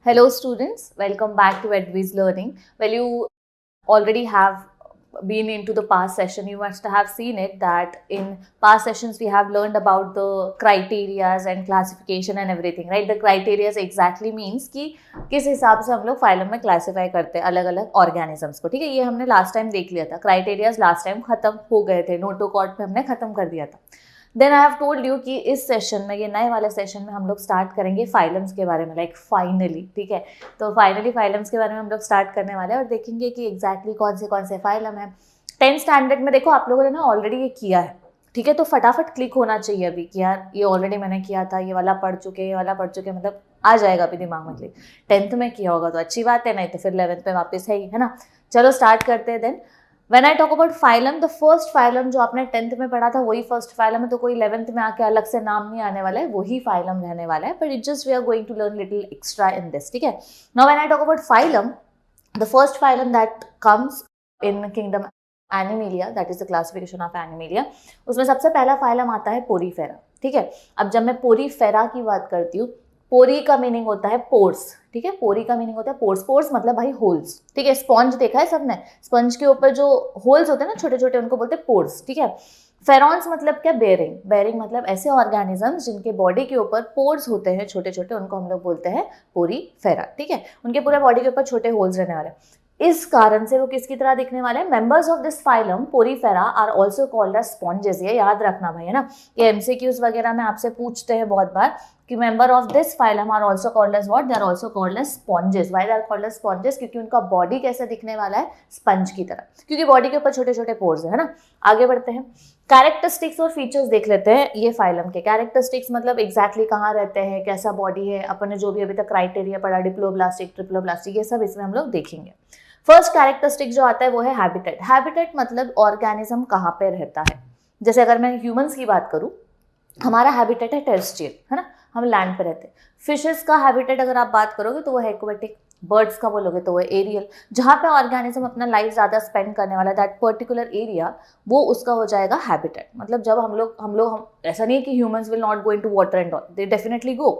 Hello students, welcome back to Edviz Learning. Well, you already have been into the past session. You must have seen it that in past sessions we have learned about the criterias and classification and everything, right? The criterias exactly means कि किस हिसाब से हम लोग phylum में classify करते हैं अलग अलग ऑर्गेनिजम्स को. ठीक है, ये हमने लास्ट टाइम देख लिया था. क्राइटेरियाज लास्ट टाइम खत्म हो गए थे, नोटोकॉर्ड पे हमने खत्म कर दिया था. Then I have told you कि इस सेशन में, ये नए वाले सेशन में हम लोग स्टार्ट करेंगे फाइलम्स के बारे में, लाइक फाइनली. ठीक है, तो फाइनली फाइलम्स के बारे में हम लोग स्टार्ट करने वाले हैं और देखेंगे कि एग्जैक्टली कौन से फाइलम है. 10th स्टैंडर्ड में देखो आप लोगों ने ना ऑलरेडी ये किया है. ठीक है, तो फटाफट क्लिक होना चाहिए अभी कि यार ये ऑलरेडी मैंने किया था, ये वाला पढ़ चुके, ये वाला पढ़ चुके, मतलब आ जाएगा अभी दिमाग में. क्लिक 10th में किया होगा तो अच्छी बात है, नहीं तो फिर 11th में वापस है ना. चलो स्टार्ट करते हैं. Then When I talk about phylum, the first phylum जो आपने 10th में पढ़ा था वही first phylum है, तो कोई 11th में आके अलग से नाम नहीं आने वाला है, वही phylum रहने वाला है. But it just we are going to learn little extra in this. ठीक है. Now when I talk about phylum, the first phylum that comes in kingdom Animalia, that is the classification of Animalia, उसमें सबसे पहला phylum आता है Porifera. ठीक है. अब जब मैं Porifera की बात करती हूँ, पोरी का मीनिंग होता है पोर्स. ठीक है, पोरी का मीनिंग होता है पोर्स. पोर्स मतलब भाई होल्स. ठीक है, स्पंज देखा है सबने, स्पंज के ऊपर जो होल्स होते हैं ना छोटे छोटे, उनको बोलते हैं पोर्स. ठीक है. फेरॉन्स मतलब क्या? बेरिंग. बेरिंग मतलब ऐसे ऑर्गेनिजम्स जिनके बॉडी के ऊपर पोर्स होते हैं छोटे छोटे, उनको हम लोग बोलते हैं पोरीफेरा. ठीक है, उनके पूरे बॉडी के ऊपर छोटे होल्स रहने वाले. इस कारण से वो किसकी तरह दिखने वाले हैं? Members of this phylum Porifera are also called as sponges. ये याद रखना भाई, है ना. ये एमसीक्यूज वगैरह में आपसे पूछते हैं बहुत बार कि member of this phylum are also called as what? They are also called as sponges. Why they are called as sponges? क्योंकि उनका बॉडी कैसे दिखने वाला है? स्पंज की तरह, क्योंकि बॉडी के ऊपर छोटे छोटे पोर्स है ना. आगे बढ़ते हैं, कैरेक्टरिस्टिक्स और फीचर्स देख लेते हैं ये फाइलम के. कैरेक्टरिस्टिक्स मतलब एग्जैक्टली कहाँ रहते हैं, कैसा बॉडी है, अपन ने जो भी अभी तक क्राइटेरिया पढ़ा, डिप्लोब्लास्टिक, ट्रिप्लोब्लास्टिक, ये सब इसमें हम लोग देखेंगे. फर्स्ट कैरेक्टरिस्टिक जो आता है वो है हैबिटेट. हैबिटेट मतलब ऑर्गेनिज्म कहाँ पे रहता है. जैसे अगर मैं ह्यूमंस की बात करूँ, हमारा हैबिटेट है टेरेस्ट्रियल, है ना, हम लैंड पे रहते हैं. फिशेस का हैबिटेट अगर आप बात करोगे तो वो है एक्वेटिक. बर्ड्स का बोलोगे तो वो एरियल. जहाँ पे ऑर्गेनिज्म अपना लाइफ ज़्यादा स्पेंड करने वाला, दैट पर्टिकुलर एरिया, वो उसका हो जाएगा हैबिटेट. मतलब जब हम ऐसा नहीं है कि humans will not go into water and all, they definitely go.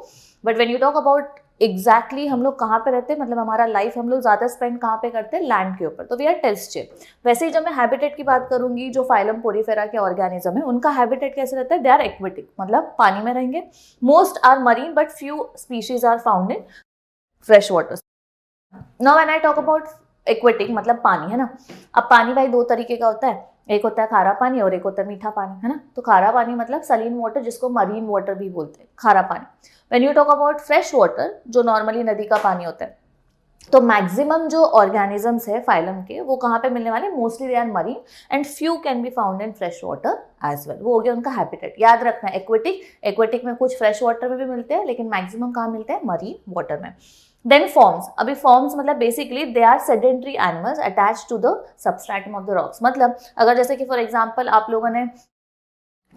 But when you talk about exactly हम लोग कहाँ पे रहते हैं, मतलब हमारा लाइफ हम लोग ज़्यादा स्पेंड कहाँ पे करते हैं? लैंड के ऊपर. तो वी आर टेरेस्ट्रियल. वैसे ही जब मैं हैबिटेट की बात करूंगी, जो फाइलम पोरीफेरा के ऑर्गेनिज्म है उनका हैबिटेट कैसे रहता है? दे आर एक्वेटिक, मतलब पानी में रहेंगे. Most are marine but few species are found in fresh water. Now when I talk about aquatic मतलब पानी, है ना. अब पानी भाई दो तरीके का होता है, एक होता है खारा पानी और एक होता है मीठा पानी, है ना. तो खारा पानी मतलब सलीन वाटर, जिसको मरीन वाटर भी बोलते हैं, खारा पानी. When you talk about fresh water, जो नॉर्मली नदी का पानी होता है, तो मैक्सिमम जो ऑर्गेनिजम्स है फाइलम के वो कहाँ पे मिलने वाले? Mostly they are marine and few can be found in fresh water as well. वो हो गया उनका हैबिटेट. याद रखना एक्वेटिक, एक्वेटिक में कुछ फ्रेश वाटर में भी मिलते हैं, लेकिन मैक्सिमम कहाँ मिलते हैं? मरीन वाटर में. Then forms. अभी फॉर्म्स मतलब basically they are sedentary animals attach to the substratum of the rocks. मतलब अगर जैसे कि फॉर एग्जाम्पल आप लोगों ने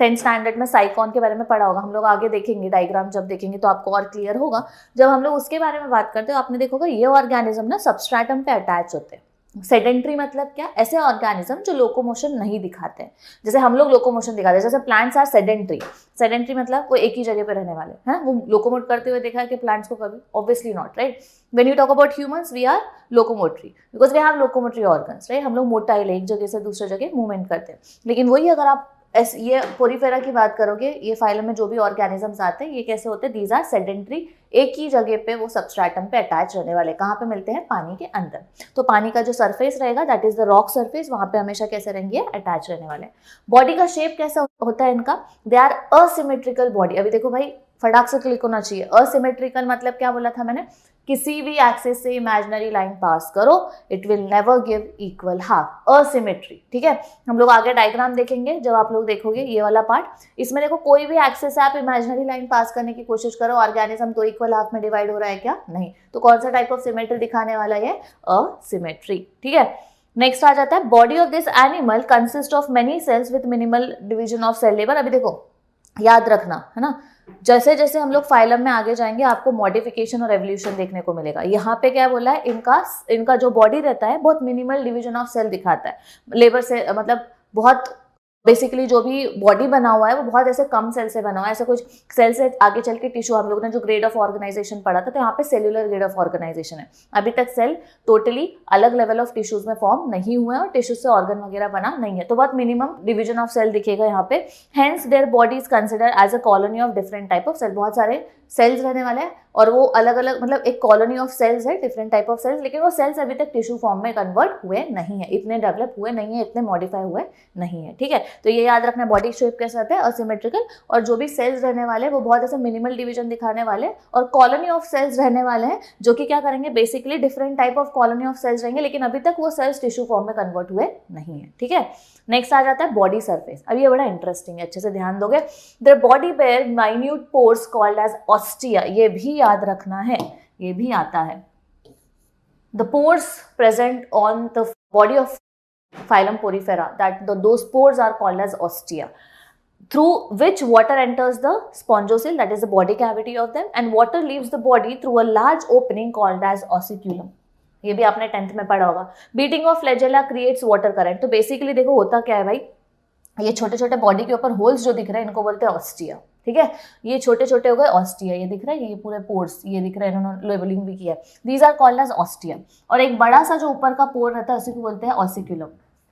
10th स्टैंडर्ड में साइकॉन के बारे में पढ़ा होगा, हम लोग आगे देखेंगे, डायग्राम जब देखेंगे तो आपको और क्लियर होगा. जब हम लोग उसके बारे में बात करते हो आपने देखा होगा ये ऑर्गेनिज्म ना सबस्ट्रेटम पे अटैच होते हैं. सेडेंटरी मतलब क्या? ऐसे ऑर्गेनिज्म जो लोकोमोशन नहीं दिखाते हैं. जैसे हम लोग लोकोमोशन दिखाते हैं, जैसे प्लांट्स आर सेडेंटरी. सेडेंटरी मतलब वो एक ही जगह पे रहने वाले हैं. वो लोकोमोट करते हुए देखा है कि प्लांट्स को कभी? Obviously not, right. When you talk about humans, we are locomotory because we have locomotory organs, right. हम लोग मोटाइल एक जगह से दूसरी जगह मूवमेंट करते हैं. लेकिन वही अगर आप ये पोरीफेरा की बात करोगे, ये फाइलम में जो भी ऑर्गेनिजम्स आते हैं ये कैसे होते हैं? These are sedentary. एक ही जगह पे वो सबस्ट्रेटम पे अटैच रहने वाले. कहाँ पे मिलते हैं? पानी के अंदर. तो पानी का जो सरफेस रहेगा that is the rock surface, वहां पे हमेशा कैसे रहेंगे? अटैच रहने वाले. बॉडी का शेप कैसा होता है इनका? They are asymmetrical body. अभी देखो भाई फटाक से क्लिक होना चाहिए. असिमेट्रिकल मतलब क्या बोला था मैंने? किसी भी एक्सिस से इमेजिनरी लाइन पास करो, it will never give equal half. Asymmetry. ठीक है, हम लोग आगे डायग्राम देखेंगे जब आप लोग देखोगे ये वाला पार्ट. इसमें देखो कोई भी एक्सिस से आप इमेजिनरी लाइन पास करने की कोशिश करो, ऑर्गेनिज्म तो इक्वल हाफ में डिवाइड हो रहा है क्या? नहीं. तो कौन सा टाइप ऑफ सिमेट्री दिखाने वाला है? असिमेट्री. ठीक है. नेक्स्ट आ जाता है body of this animal consist of many cells with minimal division of cell level. अभी देखो याद रखना, है ना, जैसे जैसे हम लोग फाइलम में आगे जाएंगे आपको मॉडिफिकेशन और एवोल्यूशन देखने को मिलेगा. यहाँ पे क्या बोला है? इनका जो बॉडी रहता है बहुत मिनिमल डिवीजन ऑफ सेल दिखाता है. लेबर से मतलब बहुत बेसिकली जो भी बॉडी बना हुआ है वो बहुत ऐसे कम सेल से बना हुआ है, ऐसा कुछ सेल से आगे चल के टिश्यू, हम लोगों ने जो ग्रेड ऑफ ऑर्गेनाइजेशन पढ़ा था तो यहाँ पे सेल्यूलर ग्रेड ऑफ ऑर्गेनाइजेशन है। अभी तक सेल टोटली अलग लेवल ऑफ टिश्यूज में फॉर्म नहीं हुए और टिश्यूज से ऑर्गन वगैरह बना नहीं है, तो बहुत मिनिमम डिवीजन ऑफ सेल दिखेगा यहाँ पे। Hence their body is consider as a colony of different type of cell, बहुत सारे सेल्स रहने वाले हैं और वो अलग अलग, मतलब एक कॉलोनी ऑफ सेल्स है, डिफरेंट टाइप ऑफ सेल्स, लेकिन वो सेल्स अभी तक टिश्यू फॉर्म में कन्वर्ट हुए नहीं है, इतने डेवलप हुए नहीं है, इतने मॉडिफाई हुए नहीं है। ठीक है, तो ये याद रखना बॉडी शेप के साथ है असिमेट्रिकल, और जो भी सेल्स रहने वाले हैं वो बहुत ऐसे मिनिमल डिवीजन दिखाने वाले हैं, और कॉलोनी ऑफ सेल्स रहने वाले हैं जो कि क्या करेंगे, basically different type of colony of cells रहेंगे, लेकिन अभी तक वो सेल्स टिश्यू फॉर्म में कन्वर्ट हुए नहीं है। ठीक है, नेक्स्ट आ जाता है बॉडी सरफेस। अब ये बड़ा इंटरेस्टिंग है, अच्छे से ध्यान दोगे। The body bear minute pores called as ostia, ये भी याद रखना है, ये भी आता है। The pores present on the body of phylum Porifera, that those pores are called as ostia, through which water enters the spongocoel, that is the body cavity of them, and water leaves the body through a large opening called as ossiculum. ये भी आपने 10th में पढ़ा होगा। Beating of flagella creates water current. तो basically देखो होता क्या है भाई, ये छोटे छोटे बॉडी के ऊपर होल्स जो दिख रहे हैं इनको बोलते हैं ऑस्टिया। ठीक है, ये छोटे छोटे हो गए ऑस्टिया, ये दिख रहा है, ये पूरे पोर्स ये दिख रहे हैं, इन्होंने लेबलिंग भी किया है, these are called as ostia. और एक बड़ा सा जो ऊपर का पोर रहता है उसी को बोलते हैं ऑसिक्यूलम।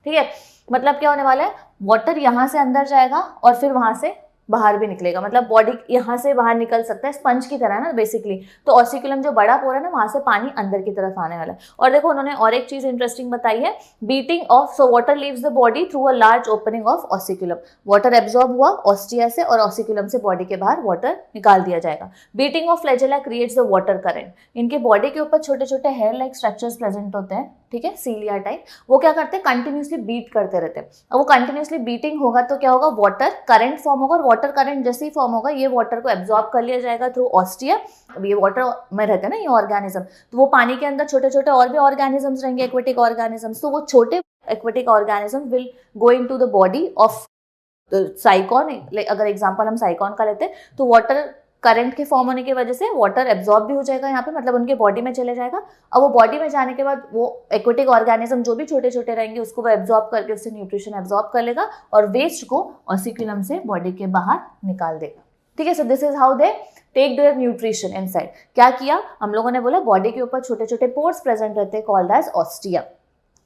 ठीक है, मतलब क्या होने वाला है, वाटर यहाँ से अंदर जाएगा और फिर वहां से बाहर भी निकलेगा, मतलब बॉडी यहाँ से बाहर निकल सकता है, स्पंज की तरह ना बेसिकली। तो ऑसिक्यूलम जो बड़ा पोर है ना, वहां से पानी अंदर की तरफ आने वाला है। और देखो उन्होंने और एक चीज इंटरेस्टिंग बताई है, beating of, so water leaves the body through a large opening of osculum. Water absorb हुआ ऑस्टिया से और ऑसिक्यूलम से बॉडी के बाहर वाटर निकाल दिया जाएगा। Beating of flagella creates the water current. इनके बॉडी के ऊपर छोटे छोटे हेयर लाइक स्ट्रक्चर्स प्रेजेंट होते हैं, ठीक है, सीलिया टाइप। वो क्या करते हैं, कंटिन्यूसली बीट करते रहते हैं। अब वो कंटिन्यूसली बीटिंग होगा तो क्या होगा, वाटर करंट फॉर्म होगा, और वाटर करंट जैसे ही फॉर्म होगा ये वाटर को एब्जॉर्ब कर लिया जाएगा थ्रू ऑस्टिया। अब ये वाटर में रहते हैं ना ये ऑर्गेनिज्म, तो वो पानी के अंदर छोटे छोटे और भी ऑर्गेनिजम्स रहेंगे, एक्वेटिक ऑर्गेनिजम्स। तो वो छोटे aquatic organism will go into the body of साइकॉन। अगर एग्जांपल हम साइकॉन का लेते हैं तो वाटर करंट के फॉर्म होने की वजह से वाटर एब्जॉर्ब भी हो जाएगा यहाँ पे, मतलब उनके बॉडी में चले जाएगा। अब वो बॉडी में जाने के बाद वो एक्वेटिक ऑर्गेनिज्म जो भी छोटे छोटे रहेंगे उसको वो एब्जॉर्ब करके उससे न्यूट्रिशन एब्जॉर्ब कर लेगा और वेस्ट को ऑसिक्यूलम से बॉडी के बाहर निकाल देगा। ठीक है, so this is how they take their nutrition inside. क्या किया हम लोगों ने, बोला बॉडी के ऊपर छोटे छोटे पोर्स प्रेजेंट रहते हैं कॉल्ड एज ऑस्टिया।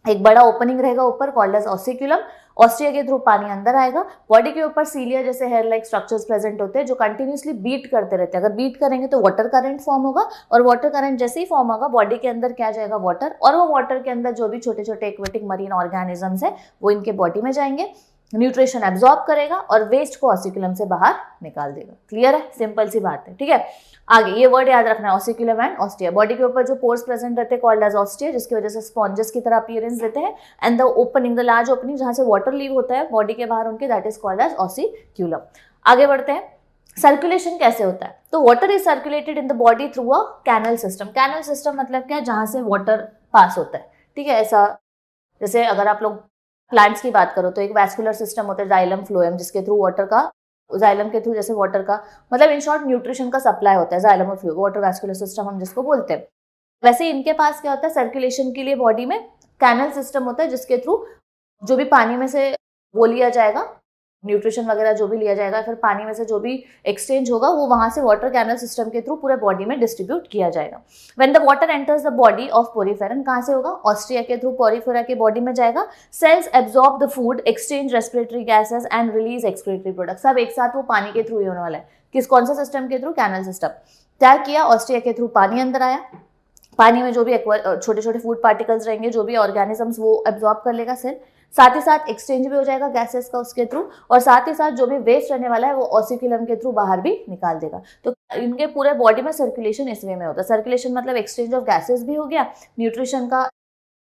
एक बड़ा ओपनिंग रहेगा ऊपर कॉल्ड एज ऑसिक्यूलम, ऑस्टिया के थ्रू पानी अंदर आएगा। बॉडी के ऊपर सीलिया जैसे हेयर लाइक स्ट्रक्चर्स प्रेजेंट होते हैं जो कंटिन्यूसली बीट करते रहते हैं। अगर बीट करेंगे तो वाटर करंट फॉर्म होगा, और वाटर करंट जैसे ही फॉर्म होगा बॉडी के अंदर क्या जाएगा, वाटर, और वो वाटर के अंदर जो भी छोटे छोटे एक्वेटिक मरीन ऑर्गेनिजम्स है वो इनके बॉडी में जाएंगे, न्यूट्रिशन एब्जॉर्ब करेगा और वेस्ट को ऑसिक्यूलम से बाहर निकाल देगा। क्लियर है, सिंपल सी बात है। ठीक है, आगे ये वर्ड याद रखना है, ऑसिक्यूलम एंड ऑस्टिया। बॉडी के ऊपर जो पोर्स प्रेजेंट रहते हैं कॉल्ड एज ऑस्टिया, जिसकी वजह से स्पॉन्जेस की तरह अपीयरेंस देते हैं, and the opening, the large opening जहां से वाटर लीव होता है बॉडी के बाहर उनके, that is called as osculum. आगे बढ़ते हैं, सर्कुलेशन कैसे होता है। तो water is circulated in the body through a canal system. Canal system मतलब क्या है, जहां से वाटर पास होता है। ठीक है, ऐसा जैसे अगर आप लोग प्लांट्स की बात करो तो एक वैस्कुलर सिस्टम होता है जाइलम फ्लोएम, जिसके थ्रू वाटर का, जाइलम के थ्रू जैसे वाटर का, मतलब इन शॉर्ट न्यूट्रिशन का सप्लाई होता है, जाइलम और फ्लूइड, वाटर वैस्कुलर सिस्टम हम जिसको बोलते हैं। वैसे इनके पास क्या होता है, सर्कुलेशन के लिए बॉडी में कैनल सिस्टम होता है जिसके थ्रू जो भी पानी में से वो लिया जाएगा, न्यूट्रिशन वगैरह जो भी लिया जाएगा, फिर पानी में से जो भी एक्सचेंज होगा वो वहां से वाटर कैनल सिस्टम के थ्रू पूरे बॉडी में डिस्ट्रीब्यूट किया जाएगा। When the water enters the body of poriferan, कहां से होगा, ऑस्ट्रिया के थ्रू पोरीफेरा के बॉडी में जाएगा। Cells absorb the food, exchange respiratory gases and release excretory product. सब एक साथ वो पानी के थ्रू ही होने वाला है। किस, कौन सा सिस्टम के थ्रू, कैनल सिस्टम। क्या किया, ऑस्ट्रिया के थ्रू पानी अंदर आया, पानी में जो भी छोटे छोटे फूड पार्टिकल्स रहेंगे, जो भी ऑर्गेनिजम्स, वो एब्जॉर्ब कर लेगा सेल। साथ ही साथ एक्सचेंज भी हो जाएगा गैसेस का उसके थ्रू, और साथ ही साथ जो भी वेस्ट रहने वाला है वो ऑसिक्यूलम के थ्रू बाहर भी निकाल देगा। तो इनके पूरे बॉडी में सर्कुलेशन इस वे में होता है। सर्कुलेशन मतलब एक्सचेंज ऑफ गैसेस भी हो गया, न्यूट्रिशन का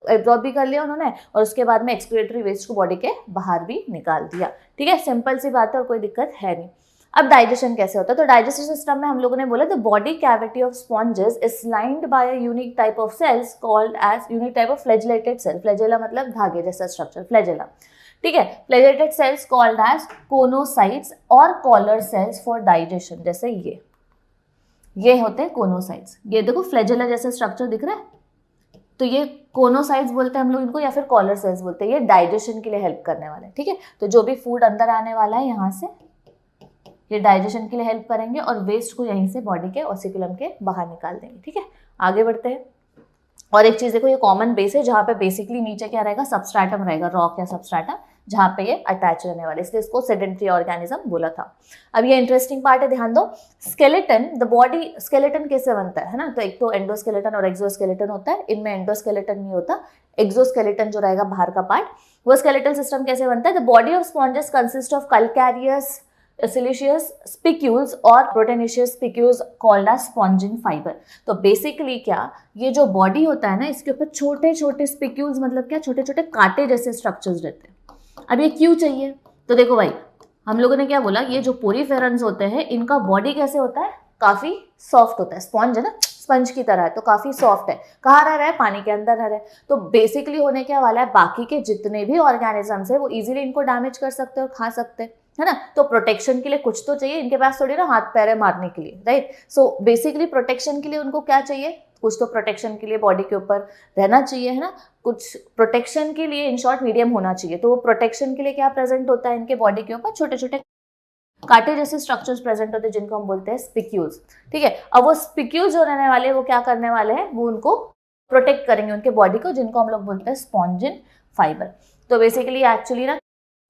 एब्जॉर्ब भी कर लिया उन्होंने, और उसके बाद में एक्सक्रीटरी वेस्ट को बॉडी के बाहर भी निकाल दिया। ठीक है, सिंपल सी बात है और कोई दिक्कत है नहीं। अब डाइजेशन कैसे होता है, तो डाइजेस्टिव सिस्टम में हम लोगों ने बोला the body cavity of sponges is lined by a unique type of cells called as unique type of flagellated cell. Flagella मतलब धागे जैसा स्ट्रक्चर, फ्लैजेला। ठीक है, flagellated cells called as choanocytes और कॉलर सेल्स फॉर डाइजेशन। जैसे ये होते हैं कोनोसाइट्स। ये देखो फ्लैजेला जैसा स्ट्रक्चर दिख रहा है, तो ये कोनोसाइट्स बोलते हैं हम लोग इनको, या फिर कॉलर सेल्स बोलते हैं। ये डाइजेशन के लिए हेल्प करने वाले हैं, ठीक है। तो जो भी फूड अंदर आने वाला है यहाँ से, ये डाइजेशन के लिए हेल्प करेंगे और वेस्ट को यहीं से बॉडी के ऑसिकुलम के बाहर निकाल देंगे, ठीक है। आगे बढ़ते हैं। और एक चीज देखो, ये कॉमन बेस है जहाँ पे बेसिकली नीचे क्या रहेगा, सबस्ट्रेटम रहेगा, रॉक या सबस्ट्रेटम, जहाँ पे ये अटैच रहने वाले, इसलिए इसको सेडेंट्री ऑर्गेनिज्म बोला था। अब ये इंटरेस्टिंग पार्ट है, ध्यान दो। स्केलेटन, द बॉडी स्केलेटन कैसे बनता है ना, तो एक तो एंडोस्केलेटन और एक्सोस्केलेटन होता है। इनमें एंडोस्केलेटन नहीं होता, एक्सोस्केलेटन जो रहेगा बाहर का पार्ट, वो स्केलेटल सिस्टम कैसे बनता है। The body of sponges consist of calcareous, siliceous spicules और proteinaceous spicules called as spongin fibre. तो बेसिकली क्या, ये जो बॉडी होता है ना, इसके ऊपर छोटे छोटे स्पिक्यूल्स, मतलब क्या, छोटे छोटे कांटे जैसे स्ट्रक्चर्स रहते हैं। अब ये क्यों चाहिए, तो देखो भाई, हम लोगों ने क्या बोला, ये जो पोरीफेरन्स होते हैं इनका बॉडी कैसे होता है, काफी सॉफ्ट होता है, स्पॉन्ज है ना, स्पंज की तरह है, तो काफी सॉफ्ट है। कहाँ रह रहा है, पानी के अंदर रह रहा है। तो बेसिकली होने क्या वाला है, बाकी के जितने भी ऑर्गेनिजम्स है वो इजीली इनको डैमेज कर सकते हैं और खा सकते हैं, है ना। तो प्रोटेक्शन के लिए कुछ तो चाहिए, इनके पास थोड़ी ना हाथ पैर है मारने के लिए, राइट। सो बेसिकली प्रोटेक्शन के लिए उनको क्या चाहिए, कुछ तो प्रोटेक्शन के लिए बॉडी के ऊपर रहना चाहिए, है ना। कुछ प्रोटेक्शन के लिए इन शॉर्ट मीडियम होना चाहिए। तो वो प्रोटेक्शन के लिए क्या प्रेजेंट होता है इनके बॉडी के ऊपर, छोटे छोटे कांटे जैसे स्ट्रक्चर्स प्रेजेंट होते हैं जिनको हम बोलते हैं स्पिक्यूल्स, ठीक है। अब वो स्पिक्यूल्स जो रहने वाले हैं वो क्या करने वाले हैं, वो उनको प्रोटेक्ट करेंगे उनके बॉडी को, जिनको हम लोग बोलते हैं स्पॉन्जिन फाइबर। तो बेसिकली एक्चुअली ना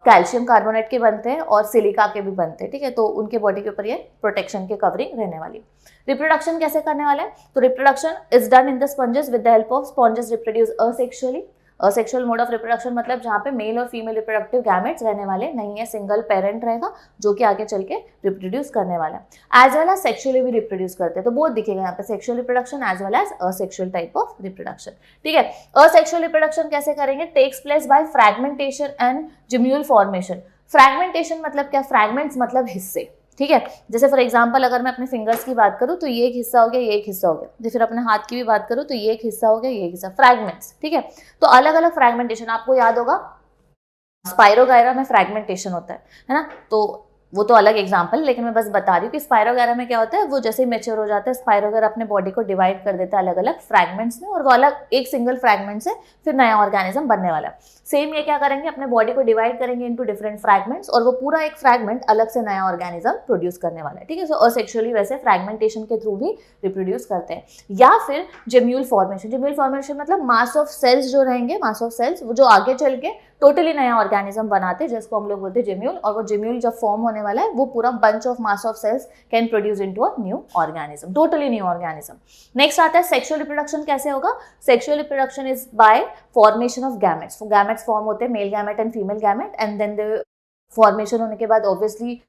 कैल्शियम कार्बोनेट के बनते हैं और सिलिका के भी बनते हैं, ठीक है। तो उनके बॉडी के ऊपर ये प्रोटेक्शन की कवरिंग रहने वाली। रिप्रोडक्शन कैसे करने वाले हैं, तो reproduction is done in the sponges with the help of sponges reproduce asexually. Asexual mode of reproduction मतलब जहाँ पे मेल और फीमेल रिप्रोडक्टिव गैमेट्स रहने वाले नहीं है, सिंगल पेरेंट रहेगा जो कि आगे चल के रिप्रोड्यूस करने वाला है। एज वेल एज सेक्सुअली भी रिप्रोड्यूस करते हैं, तो बहुत दिखेगा यहाँ पे sexual reproduction as well as asexual type of reproduction, ठीक है। असेक्सुअल रिप्रोडक्शन कैसे करेंगे, takes place by fragmentation and gemmule formation. Fragmentation मतलब क्या, फ्रैगमेंट्स मतलब हिस्से, ठीक है। जैसे फॉर एग्जांपल अगर मैं अपने फिंगर्स की बात करूं तो ये एक हिस्सा हो गया, ये एक हिस्सा हो गया। फिर अपने हाथ की भी बात करूं तो ये एक हिस्सा हो गया, ये एक हिस्सा, फ्रैगमेंट्स, ठीक है। तो अलग अलग फ्रैगमेंटेशन, आपको याद होगा स्पाइरोगायरा में फ्रैगमेंटेशन होता है ना। तो वो तो अलग एग्जाम्पल, लेकिन मैं बस बता रही हूँ कि स्पाइरोगायरा में क्या होता है, वो जैसे मैच्योर हो जाता है स्पाइरोगायरा अपने बॉडी को डिवाइड कर देता है अलग अलग फ्रैगमेंट्स में, और वो अलग एक सिंगल फ्रैगमेंट से फिर नया ऑर्गेनिज्म बनने वाला है। सेम ये क्या करेंगे, अपने बॉडी को डिवाइड करेंगे इनटू डिफरेंट फ्रैगमेंट्स, और वो पूरा एक फ्रैगमेंट अलग से नया ऑर्गेनिज्म प्रोड्यूस करने वाला है, ठीक है। सो असेक्सुअली वैसे फ्रैगमेंटेशन के थ्रू भी रिप्रोड्यूस करते हैं। या फिर जेम्यूल फॉर्मेशन। जेम्यूल फॉर्मेशन मतलब मास ऑफ सेल्स जो रहेंगे, मास ऑफ सेल्स वो जो आगे चल के टोटली नया ऑर्गेनिज्म बनाते हैं, जिसको हम लोग बोलते हैं जेम्यूल। और वो जेम्यूल जब फॉर्म होने वाला है, वो पूरा bunch of mass of cells can produce into a new organism, totally new organism. Next आता है सेक्सुअल रिप्रोडक्शन कैसे होगा। Sexual reproduction is by formation of gametes. Gametes form होते हैं, male gamete and female gamete, and then the formation होने के बाद obviously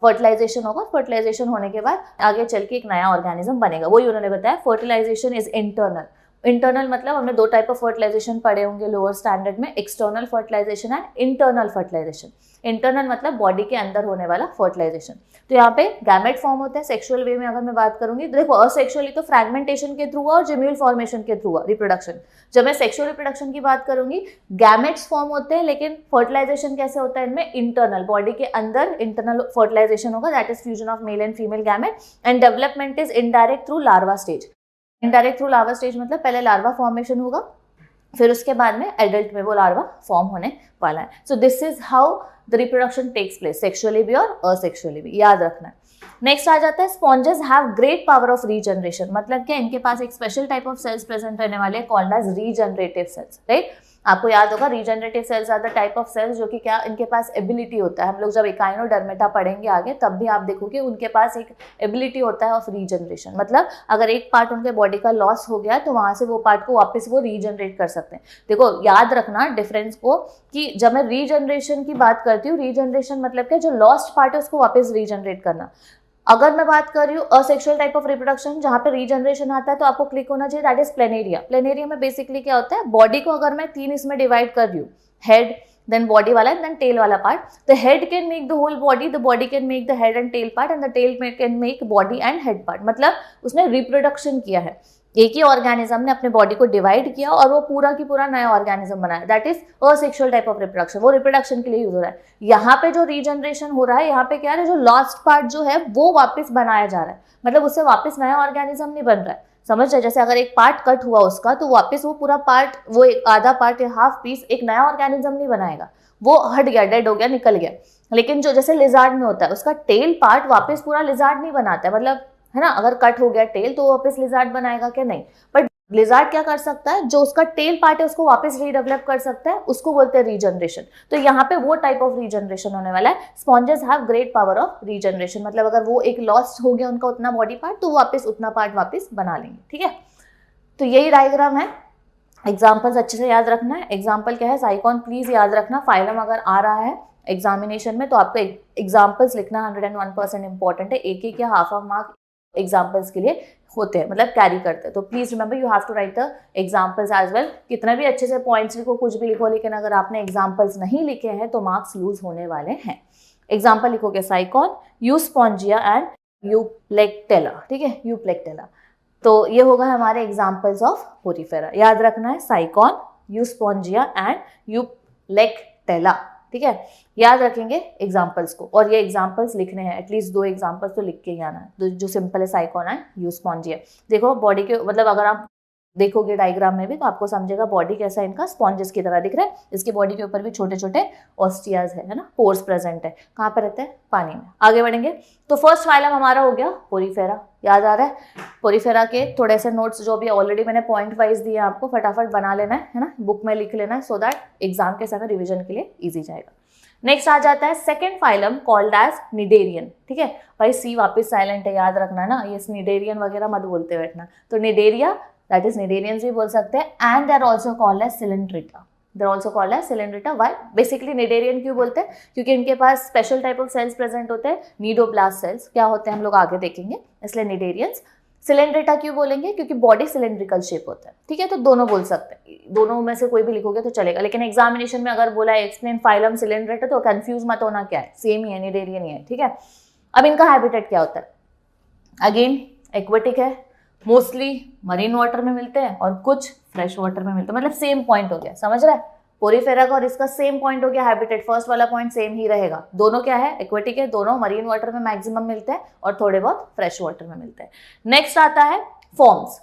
fertilisation होगा। फर्टिलाइजेशन होने के बाद आगे चल के एक नया ऑर्गेनिज्म बनेगा। वही उन्होंने बताया, फर्टिलाइजेशन इज इंटरनल। इंटरनल मतलब हमने दो टाइप ऑफ फर्टिलाइजेशन पढ़े होंगे लोअर स्टैंडर्ड में, external fertilisation and internal fertilisation. Internal मतलब बॉडी के अंदर होने वाला फर्टिलाइजेशन। तो यहाँ पे गैमेट फॉर्म होता है सेक्सुअल वे में। अगर मैं बात करूंगी तो देखो, असेक्सुअली तो फ्रैगमेंटेशन के थ्रू हुआ और जेम्यूल फॉर्मेशन के थ्रू हुआ रिप्रोडक्शन। जब मैं सेक्सुअल रिप्रोडक्शन की बात करूंगी, गैमेट्स फॉर्म होते हैं, लेकिन फर्टिलाइजेशन कैसे होता है इनमें, इंटरनल, बॉडी के अंदर इंटरनल फर्टिलाइजेशन होगा, that is fusion of male and female gamete, and development is indirect through larva stage. Indirect through larva stage मतलब पहले लार्वा फॉर्मेशन होगा, फिर उसके बाद में एडल्ट में वो लार्वा फॉर्म होने वाला है। So this is how the reproduction takes place, sexually भी और असेक्सुअली भी, याद रखना है। नेक्स्ट आ जाता है sponges have great power of regeneration. मतलब क्या, इनके पास एक special type of cells present रहने वाले हैं called as regenerative cells, right. आपको याद होगा regenerative cells are the type of cells जो कि क्या, इनके पास एबिलिटी होता है। हम लोग जब इकाइनोडर्मेटा पढ़ेंगे आगे तब भी आप देखोगे उनके पास एक एबिलिटी होता है ऑफ रीजनरेशन। मतलब अगर एक पार्ट उनके बॉडी का लॉस हो गया तो वहां से वो पार्ट को वापस वो रीजनरेट कर सकते हैं। देखो याद रखना डिफरेंस को, कि जब मैं रीजनरेशन की बात करती हूँ, रीजनरेशन मतलब क्या, जो लॉस्ट पार्ट है उसको वापस रीजनरेट करना। अगर मैं बात कर रही हूँ असेक्सुअल टाइप ऑफ रिप्रोडक्शन जहाँ पे रीजनरेशन आता है, तो आपको क्लिक होना चाहिए, दैट इज प्लेनेरिया। प्लेनेरिया में बेसिकली क्या होता है, बॉडी को अगर मैं 3 इसमें डिवाइड कर रही हूँ, हेड, देन बॉडी वाला एंड देन टेल वाला part. The head can make the whole body, the body can make the head and tail part, and the tail can make body and head part. मतलब उसने reproduction किया है, एक ही organism ने अपने body को divide किया और वो पूरा की पूरा नया ऑर्गेनिज्म बनाया, that is asexual type of reproduction. वो रिप्रोडक्शन के लिए यूज हो रहा है। यहाँ पे जो रीजनरेशन हो रहा है, यहाँ पे क्या है, जो लॉस्ट पार्ट जो है वो वापस बनाया जा रहा है, मतलब उससे वापस नया ऑर्गेनिज्म नहीं बन रहा है, समझ रहे? जैसे अगर एक पार्ट कट हुआ उसका, तो वापस वो पूरा पार्ट, वो एक आधा पार्ट या हाफ पीस एक नया ऑर्गेनिज्म नहीं बनाएगा, वो हट गया, डेड हो गया, निकल गया। लेकिन जो जैसे लिजार्ड में होता है, उसका टेल पार्ट वापस पूरा लिजार्ड नहीं बनाता है, मतलब है ना, अगर कट हो गया टेल तो वापस लिजार्ड बनाएगा क्या? नहीं। बट लिजार्ड क्या कर सकता है, जो उसका टेल पार्ट है उसको वापस रीडेवलप कर सकता है, उसको बोलते हैं रीजनरेशन। तो यहाँ पे वो टाइप ऑफ रीजनरेशन होने वाला है। Sponges have great power of regeneration, मतलब अगर वो एक लॉस्ट हो गया उनका उतना बॉडी पार्ट, तो वापस उतना पार्ट वापस बना लेंगे। ठीक है, तो यही डायग्राम है। एग्जाम्पल्स अच्छे से याद रखना है। एग्जाम्पल क्या है, साइकॉन प्लीज याद रखना। फाइलम अगर आ रहा है एग्जामिनेशन में तो आपको एग्जाम्पल्स लिखना 101% इंपॉर्टेंट है। एक या हाफ ऑफ मार्क एग्जाम्पल्स के लिए होते हैं, मतलब कैरी करते हैं। तो please remember you have to write the examples as well. कितना भी अच्छे से पॉइंट्स लिखो, कुछ भी लिखो, लेकिन अगर आपने एग्जाम्पल्स नहीं लिखे हैं तो मार्क्स लूज होने वाले हैं। एग्जाम्पल लिखोगे साइकॉन, यूस्पोंजिया एंड यूप्लेक्टेला। ठीक है, यूप्लेक्टेला। तो ये होगा हमारे एग्जाम्पल्स ऑफ पोरीफेरा। याद रखना है साइकॉन, यूस्पोंजिया एंड यूप्लेक्टेला। ठीक है, याद रखेंगे एग्जाम्पल्स को, और ये एग्जाम्पल्स लिखने हैं, एटलीस्ट 2 एग्जाम्पल्स तो लिख के ही आना है, जो सिंपल है साइकॉन एंड यूस्पोंजिया। देखो बॉडी के, मतलब अगर आप देखोगे डायग्राम में भी तो आपको समझेगा बॉडी कैसा है इनका, स्पॉन्जेस की तरह दिख रहा है। इसके बॉडी के ऊपर भी छोटे छोटे ऑस्टियाज है ना, पोर्स प्रेजेंट है। कहाँ पर रहते हैं? पानी में। आगे बढ़ेंगे तो फर्स्ट फाइलम हमारा हो गया पोरीफेरा। याद आ रहा है? पोरीफेरा के थोड़े से नोट्स जो भी ऑलरेडी मैंने पॉइंट वाइज दिए आपको, फटाफट बना लेना है ना, बुक में लिख लेना है, सो दैट एग्जाम के समय रिविजन के लिए ईजी जाएगा। नेक्स्ट आ जाता है second phylum called as cnidarian. ठीक है भाई, सी वापस साइलेंट है, याद रखना ना, ये निडेरियन वगैरह मत बोलते बैठना। तो निडेरिया, दैट इज निडेरियंस भी बोल सकते हैं, and they are also called as coelenterata. They are also called as coelenterata. Why? Basically cnidarian क्यों बोलते हैं? क्योंकि इनके पास special type of cells present होते हैं, नीडोब्लास्ट सेल्स। क्या होते हैं हम लोग आगे देखेंगे, इसलिए निडेरियंस। सिलेंड्रिटा क्यों बोलेंगे? क्योंकि बॉडी सिलेंड्रिकल शेप होता है। ठीक है, तो दोनों बोल सकते हैं, दोनों में से कोई भी लिखोगे तो चलेगा। लेकिन एग्जामिनेशन में अगर बोला एक्सप्लेन फाइलम सिलेंड्रिटा तो कंफ्यूज मत होना, क्या है, सेम ही है, निडेरियन ही है। ठीक है, अब इनका हैबिटेट क्या होता है? अगेन एक्वेटिक है, मोस्टली मरीन वाटर में मिलते हैं और कुछ फ्रेश वाटर में मिलते हैं, मतलब सेम पॉइंट हो गया, समझ रहा है? पोरीफेरा का और इसका सेम पॉइंट हो गया हैबिटेट, फर्स्ट वाला पॉइंट सेम ही रहेगा। दोनों क्या है? एक्वेटिक है, दोनों मरीन वाटर में मैक्सिमम मिलते हैं और थोड़े बहुत फ्रेश वाटर में मिलते हैं। नेक्स्ट आता है फॉर्म्स।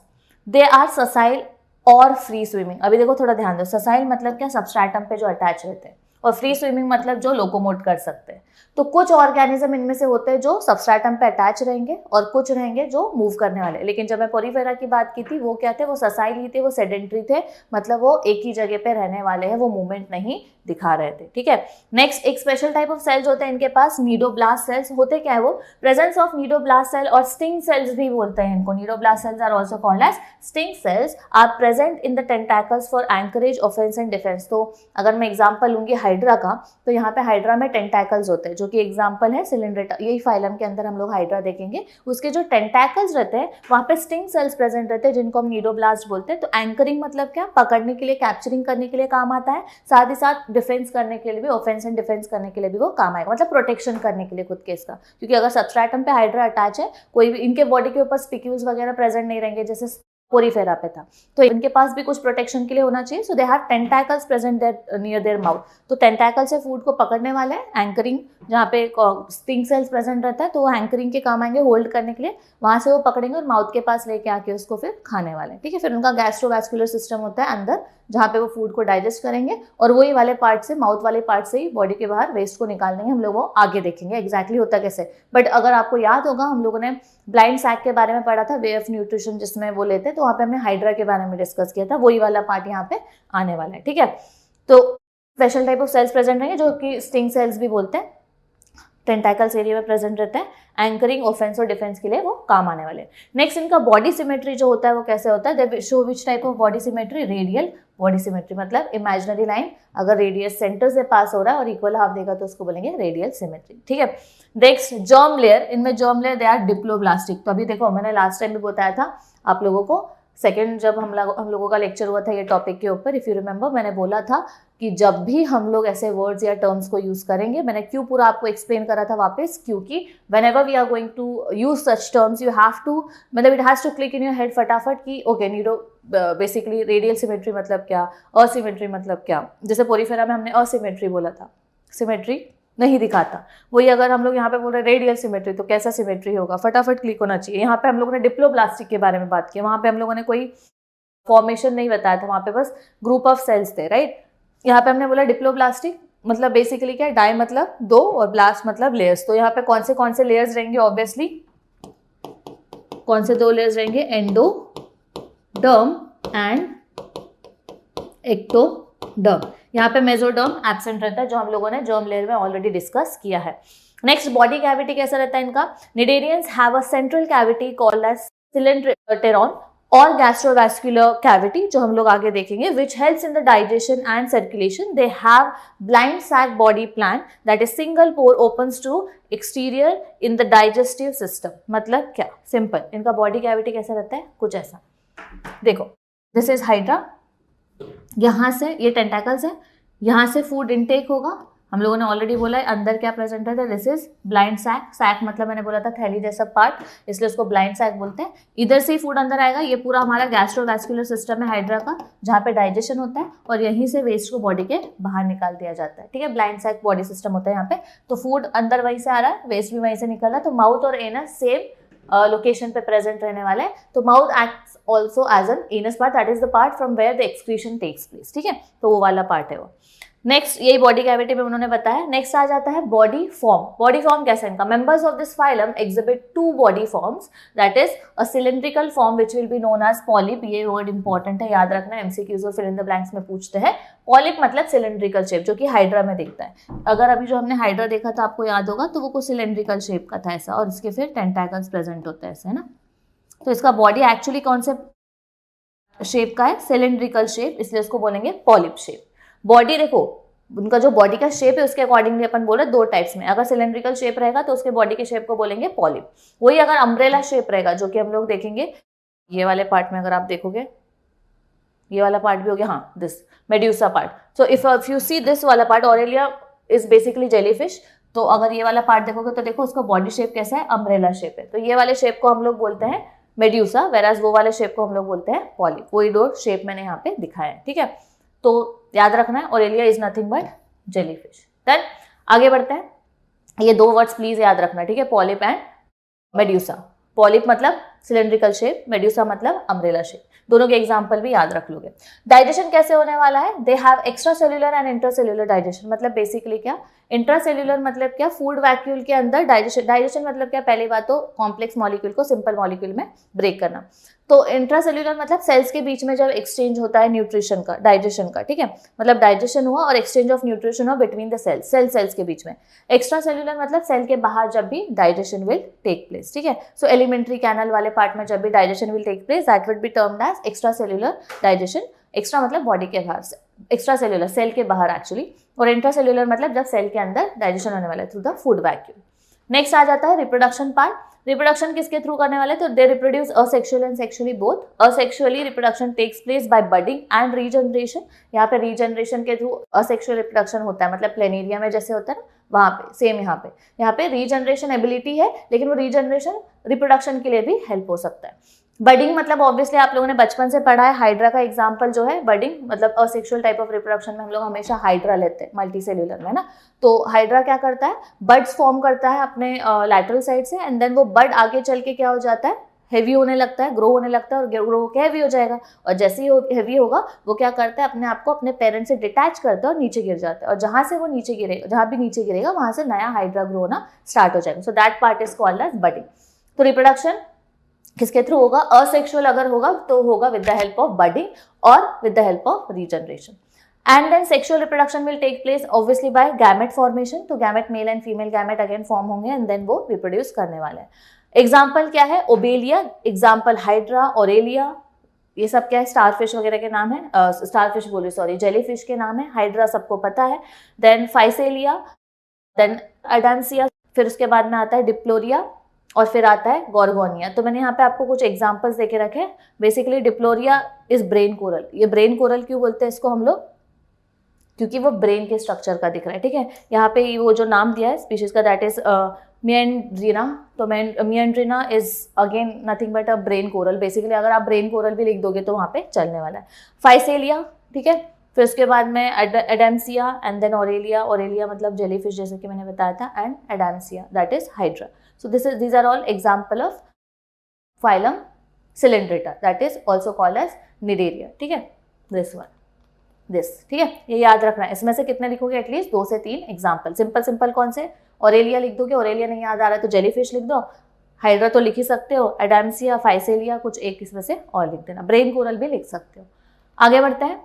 दे आर ससाइल और फ्री स्विमिंग। अभी देखो थोड़ा ध्यान दो, ससाइल मतलब क्या? सबस्ट्रेटम पे जो अटैच रहते हैं, और फ्री स्विमिंग मतलब जो लोकोमोट कर सकते हैं। तो कुछ ऑर्गेनिज्म इनमें से होते हैं जो सबस्ट्रेटम पे अटैच रहेंगे और कुछ रहेंगे जो मूव करने वाले। लेकिन जब मैं पोरीफेरा की बात की थी, वो क्या थे? वो ससाइल ही थे, वो सेडेंट्री थे, मतलब वो एक ही जगह पे रहने वाले हैं, वो मूवमेंट नहीं दिखा रहे थे। ठीक है, नेक्स्ट एक स्पेशल टाइप ऑफ सेल्स होते हैं इनके पास, नीडोब्लास्ट सेल्स। होते क्या है वो? प्रेजेंस ऑफ नीडोब्लास्ट सेल और स्टिंग सेल्स भी बोलते हैं इनको। Cnidoblast cells are also called as sting cells, are present in the tentacles for anchorage, offence and defence. तो अगर मैं एग्जांपल लूंगी हाइड्रा का, तो यहाँ पे हाइड्रा में टेंटाकल्स होते हैं, जो कि एग्जांपल है सिलेंड्रेटा। यही फाइलम के अंदर हम लोग हाइड्रा देखेंगे। उसके जो टेंटाकल्स रहते हैं वहाँ पे स्टिंग सेल्स प्रेजेंट रहते हैं, जिनको हम नीडोब्लास्ट बोलते हैं। तो एंकरिंग मतलब क्या? पकड़ने के लिए, कैप्चरिंग करने के लिए काम आता है, साथ ही साथ डिफेंस करने के लिए भी, ऑफेंस एंड डिफेंस करने के लिए भी वो काम आएगा, मतलब प्रोटेक्शन करने के लिए खुद के इसका। क्योंकि अगर सबस्ट्रेटम पे हाइड्रा अटैच है, कोई भी इनके बॉडी के ऊपर स्पिक्यूल्स वगैरह प्रेजेंट नहीं रहेंगे जैसे पोरीफेरा पे था, तो इनके पास भी कुछ प्रोटेक्शन के लिए होना चाहिए। So they have tentacles present there near their mouth. तो टेंटाकल से फूड को पकड़ने वाले हैं। एंकरिंग, जहाँ पे स्टिंग सेल्स प्रेजेंट रहता है, तो वो एंकरिंग के काम आएंगे, होल्ड करने के लिए। वहां से वो पकड़ेंगे और माउथ के पास लेके आके उसको फिर खाने वाले। ठीक है, फिर उनका गैस्ट्रोवैस्कुलर सिस्टम होता है अंदर, जहाँ पे वो फूड को डाइजेस्ट करेंगे, और वही वाले पार्ट से, माउथ वाले पार्ट से ही बॉडी के बाहर वेस्ट को निकाल देंगे। हम लोग वो आगे देखेंगे एग्जैक्टली होता कैसे। बट अगर आपको याद होगा, हम लोगों ने ब्लाइंड सैक के बारे में पढ़ा था, वे ऑफ न्यूट्रिशन जिसमें वो लेते हैं, तो वहाँ पे हमने हाइड्रा के बारे में डिस्कस किया था। वही वाला पार्ट यहाँ पे आने वाला है। ठीक है, तो special type of cells present रहेंगे, जो कि स्टिंग सेल्स भी बोलते हैं, टेंटाकल्स एरिया में प्रेजेंट रहते हैं। एंकरिंग, ऑफेंस और डिफेंस के लिए वो काम आने वाले हैं। नेक्स्ट इनका बॉडी सिमेट्री जो होता है वो कैसे होता है? दे show which type of body symmetry? Radial body symmetry, मतलब इमेजिनरी लाइन अगर रेडियस सेंटर से पास हो रहा है और इक्वल हाफ देगा तो उसको बोलेंगे रेडियल सिमेट्री। ठीक है, नेक्स्ट जर्म लेयर। इनमें germ layer they are diploblastic. तो अभी देखो मैंने लास्ट टाइम भी बताया था आप लोगों को, सेकेंड जब हम लोगों का लेक्चर हुआ था ये टॉपिक के ऊपर, इफ यू रिमेंबर, मैंने बोला था कि जब भी हम लोग ऐसे वर्ड्स या टर्म्स को यूज करेंगे, मैंने क्यों पूरा आपको एक्सप्लेन करा था वापस, क्योंकि whenever we are going to use such terms you have to, मतलब it has to click in your head फटाफट कि ओके नीडो बेसिकली रेडियल सिमेट्री मतलब क्या, असिमेट्री मतलब क्या। जैसे पोरीफेरा में हमने असिमेट्री बोला था, सिमेट्री नहीं दिखाता। वही अगर हम लोग यहाँ पे बोल रहे रेडियल सिमेट्री, तो कैसा सिमेट्री होगा, फटाफट क्लिक होना चाहिए। यहाँ पे हम लोगों ने डिप्लोब्लास्टिक के बारे में बात की, वहाँ पे हम लोगों ने कोई फॉर्मेशन नहीं बताया था, वहाँ पे बस ग्रुप ऑफ सेल्स थे, राइट। यहाँ पे हमने बोला डिप्लोब्लास्टिक मतलब बेसिकली क्या है, डाई मतलब दो और ब्लास्ट मतलब लेयर्स। तो यहाँ पे कौन से लेयर्स रहेंगे, ऑब्वियसली कौन से दो लेयर्स रहेंगे, एंडोडर्म एंड एक्टोडर्म। यहाँ पे मेसोडर्म एब्सेंट रहता है, जो हम लोगों ने जर्म लेयर में ऑलरेडी डिस्कस किया है। नेक्स्ट, बॉडी कैविटी कैसा रहता है इनका, cnidarians have a central cavity called as coelenteron और गैस्ट्रोवैस्कुलर कैविटी, जो हम लोग आगे देखेंगे, which helps in the digestion and circulation. They have blind sac body plan that is single pore opens to exterior in the digestive system. मतलब क्या, simple, इनका body cavity कैसा रहता है, कुछ ऐसा। देखो, दिस इज हाइड्रा, यहाँ से ये टेंटाकल्स है, यहाँ से फूड इनटेक होगा। हम लोगों ने ऑलरेडी बोला है अंदर क्या प्रेजेंट है, this is blind sac. Sac मतलब मैंने बोला था थैली जैसा पार्ट, इसलिए उसको ब्लाइंड सैक बोलते हैं। इधर से ही फूड अंदर आएगा, ये पूरा हमारा गैस्ट्रोवैस्कुलर सिस्टम है हाइड्रा का, जहाँ पे डाइजेशन होता है और यहीं से वेस्ट को बॉडी के बाहर निकाल दिया जाता है, ठीक है। ब्लाइंड सैक बॉडी सिस्टम होता है यहाँ पे, तो फूड अंदर वहीं से आ रहा है, वेस्ट भी वहीं से निकल रहा है। तो माउथ और एनस सेम लोकेशन पे प्रेजेंट रहने वाला है। तो mouth acts also as an anus part, that is the part from where the excretion takes place, ठीक है। तो वो वाला पार्ट है वो। नेक्स्ट, यही बॉडी कैविटी में उन्होंने बताया। नेक्स्ट आ जाता है बॉडी फॉर्म। बॉडी फॉर्म कैसा है इनका, members of this phylum exhibit two body forms, that is a cylindrical form which will be known as polyp. ये वर्ड इंपॉर्टेंट है, याद रखना, एमसीक्यूज और फिल इन द ब्लैंक्स में पूछते हैं। पॉलिप मतलब सिलिंड्रिकल शेप, जो कि हाइड्रा में दिखता है। अगर अभी जो हमने हाइड्रा देखा था आपको याद होगा, तो वो कुछ सिलिंड्रिकल शेप का था ऐसा, और इसके फिर टेंटाकल्स प्रेजेंट होता है ऐसा, है ना। तो इसका बॉडी एक्चुअली कौन से शेप का है, सिलिंड्रिकल शेप, इसलिए उसको बोलेंगे पॉलिप शेप। बॉडी देखो, उनका जो बॉडी का शेप है उसके अकॉर्डिंगली अपन बोले दो टाइप्स में। अगर सिलिंड्रिकल शेप रहेगा तो उसके बॉडी के शेप को बोलेंगे पॉलिप। वही अगर अम्ब्रेला शेप रहेगा, जो कि हम लोग देखेंगे ये वाले पार्ट में, अगर आप देखोगे ये वाला पार्ट भी हो गया, हाँ, this medusa part. So if you see this वाला part, aurelia is basically jellyfish. तो अगर ये वाला पार्ट देखोगे तो देखो उसका बॉडी शेप कैसा है, अम्ब्रेला शेप है। तो ये वाले शेप को हम लोग बोलते हैं मेड्यूसा, वेराज वो वाले शेप को हम लोग बोलते हैं पॉलिप। वही दो शेप मैंने यहाँ पे दिखाया है, ठीक है। तो याद रखना है, Aurelia is nothing but jellyfish. Then आगे बढ़ते हैं, ये दो वर्ड्स प्लीज याद रखना, ठीक है, पॉलिप एंड मेड्यूसा। पॉलिप मतलब सिलिंड्रिकल शेप, मेड्यूसा मतलब अम्ब्रेला शेप। दोनों के एग्जांपल भी याद रख लोगे। डाइजेशन कैसे होने वाला है, they have extra cellular and intercellular digestion. मतलब बेसिकली क्या, इंट्रासेल्यूलर मतलब क्या, फूड वैक्यूल के अंदर डाइजेशन। डाइजेशन मतलब क्या, पहली बात तो कॉम्प्लेक्स मॉलिक्यूल को सिंपल मॉलिक्यूल में ब्रेक करना। तो इंट्रासेल्यूलर मतलब सेल्स के बीच में जब एक्सचेंज होता है न्यूट्रिशन का, डाइजेशन का, ठीक है, मतलब डाइजेशन हुआ और एक्सचेंज ऑफ न्यूट्रिशन हुआ बिटवीन द सेल्स, सेल्स के बीच में। एक्स्ट्रा सेल्यूलर मतलब सेल के बाहर जब भी डाइजेशन विल टेक प्लेस, ठीक है। सो एलिमेंट्री कैनल वाले पार्ट में जब भी digestion will take place, that would be termed as extra cellular digestion. Extra मतलब बॉडी के बाहर से, एक्स्ट्रा सेल्यूलर सेल के बाहर एक्चुअली, और इंट्रासेल्यूलर मतलब जब सेल के अंदर डाइजेशन होने वाला है through the food vacuole. Next आ जाता है रिप्रोडक्शन पार्ट। रिप्रोडक्शन किसके थ्रू करने वाले, तो they reproduce asexual and sexually both. Asexually reproduction takes place by budding and regeneration. यहाँ पे रीजनरेशन के थ्रू असेक्सुअल रिप्रोडक्शन होता है, मतलब प्लेनेरिया में जैसे होता है ना, वहाँ पे सेम यहाँ पे रीजनरेशन एबिलिटी है, लेकिन वो रीजनरेशन रिप्रोडक्शन के लिए भी हेल्प हो सकता है। बडिंग मतलब ऑब्वियसली आप लोगों ने बचपन से पढ़ा है, हाइड्रा का एग्जांपल जो है बडिंग, मतलब असेक्सुअल टाइप ऑफ रिप्रोडक्शन में हम लोग हमेशा हाइड्रा लेते हैं मल्टी सेल्यूलर में ना। तो हाइड्रा क्या करता है, बड्स फॉर्म करता है अपने लैटरल साइड से, एंड देन वो बड आगे चल के क्या हो जाता है, हेवी होने लगता है, ग्रो होने लगता है, और ग्रो होकर हैवी हो जाएगा। और जैसे ही हैवी होगा वो क्या करता है, अपने आप को अपने पेरेंट से डिटैच करता है और नीचे गिर जाता है, और जहाँ से वो नीचे गिरेगा, जहाँ भी नीचे गिरेगा वहाँ से नया हाइड्रा ग्रो होना स्टार्ट हो जाएगा। So that part is called as budding. तो रिप्रोडक्शन किसके थ्रू होगा, असेक्सुअल अगर होगा तो होगा with the help of budding और with the help of regeneration. And then sexual reproduction will take place obviously by gamete formation. तो gamete male and female gamete again form होंगे and then वो reproduce करने वाले हैं। Example क्या है, Obelia, example hydra, Aurelia, ये सब क्या है, स्टारफिश वगैरह के नाम है, स्टारफिश बोले सॉरी, जेलीफिश के नाम है। हाइड्रा सबको पता है। देन फाइसेलिया, देन अडांसिया, फिर उसके बाद में आता है डिप्लोरिया, और फिर आता है गॉर्गोनिया। तो मैंने यहाँ पे आपको कुछ एग्जांपल्स देके रखे। Basically diploria is brain coral. ये ब्रेन कोरल क्यों बोलते हैं इसको हम लोग, क्योंकि वो ब्रेन के स्ट्रक्चर का दिख रहा है, ठीक है। यहाँ पे वो जो नाम दिया है स्पीशीज का, दैट इज मिएंड्रिना। तो meandrina is again nothing but a brain coral. Basically अगर आप ब्रेन कोरल भी लिख दोगे तो वहाँ पे चलने वाला है। फाइसेलिया, ठीक है, फिर उसके बाद में Adamsia and then Aurelia, Aurelia मतलब जेलीफिश जैसे कि मैंने बताया था, and Adamsia that is Hydra. So these are all example of phylum Cylindrita that is also called as Cnidaria. ठीक है, this one, this, ठीक है, ये याद रखना है. इसमें से कितने लिखोगे? एटलीस्ट 2 से 3 एग्जाम्पल. सिंपल कौन से? ओरेलिया लिख दोगे, ओरेलिया नहीं याद आ रहा है तो जेलीफिश लिख दो, हाइड्रा तो लिख ही सकते हो, एडेम्सिया, फाइसेलिया, कुछ एक इसमें से और लिख देना, ब्रेन कोरल भी लिख सकते हो. आगे बढ़ते हैं.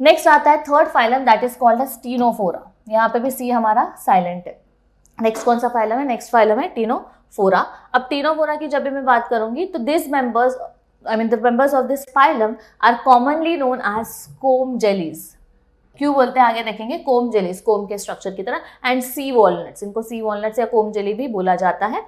नेक्स्ट आता है third phylum that is called as Ctenophora. यहाँ पे भी सी हमारा साइलेंट है. नेक्स्ट कौन सा फाइलम है? नेक्स्ट फाइलम है टीनोफोरा. अब टीनोफोरा की जब भी मैं बात करूंगी तो this members, I mean the members of this phylum are commonly known as comb jellies. क्यों बोलते हैं आगे देखेंगे. comb jellies, comb के स्ट्रक्चर की तरह, एंड सी वॉलनट्स, इनको सी वॉलनट्स या comb jelly भी बोला जाता है.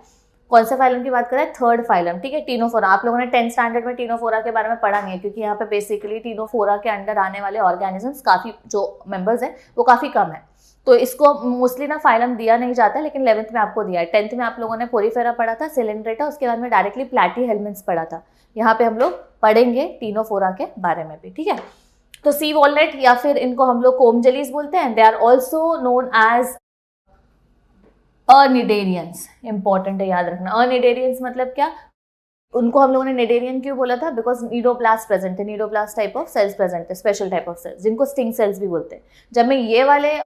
कौन सा फाइलम की बात करें? Third phylum. ठीक है, टीनोफोरा. आप लोगों ने 10th स्टैंडर्ड में टीनोफोरा के बारे में पढ़ा नहीं है, क्योंकि यहाँ पे बेसिकली टीनोफोरा के अंडर आने वाले ऑर्गेनिजम्स काफी, जो मेंबर्स हैं वो काफी कम है, तो इसको मोस्टली ना फाइलम दिया नहीं जाता है, लेकिन 11th में आपको दिया है. 10th में आप लोगों ने पोरीफेरा पढ़ा था, सिलिंड्रेटा, उसके बाद में डायरेक्टली प्लैटीहेल्मिन्थ्स पढ़ा था. यहाँ पे हम लोग पढ़ेंगे टीनोफोरा के बारे में भी. ठीक है, तो सी वॉलनट या फिर इनको हम लोग कोम जेलीज बोलते हैं. They are also known as acnidarians. Important है, याद रखना. अनिडेरियंस मतलब क्या? उनको हम लोगों ने निडेरियन क्यों बोला था? बिकॉज नीडोप्लास्ट प्रेजेंट है, नीडोप्लास्ट टाइप ऑफ सेल्स प्रेजेंट है, स्पेशल टाइप ऑफ सेल्स, जिनको स्टिंग सेल्स भी बोलते हैं. जब मैं ये वाले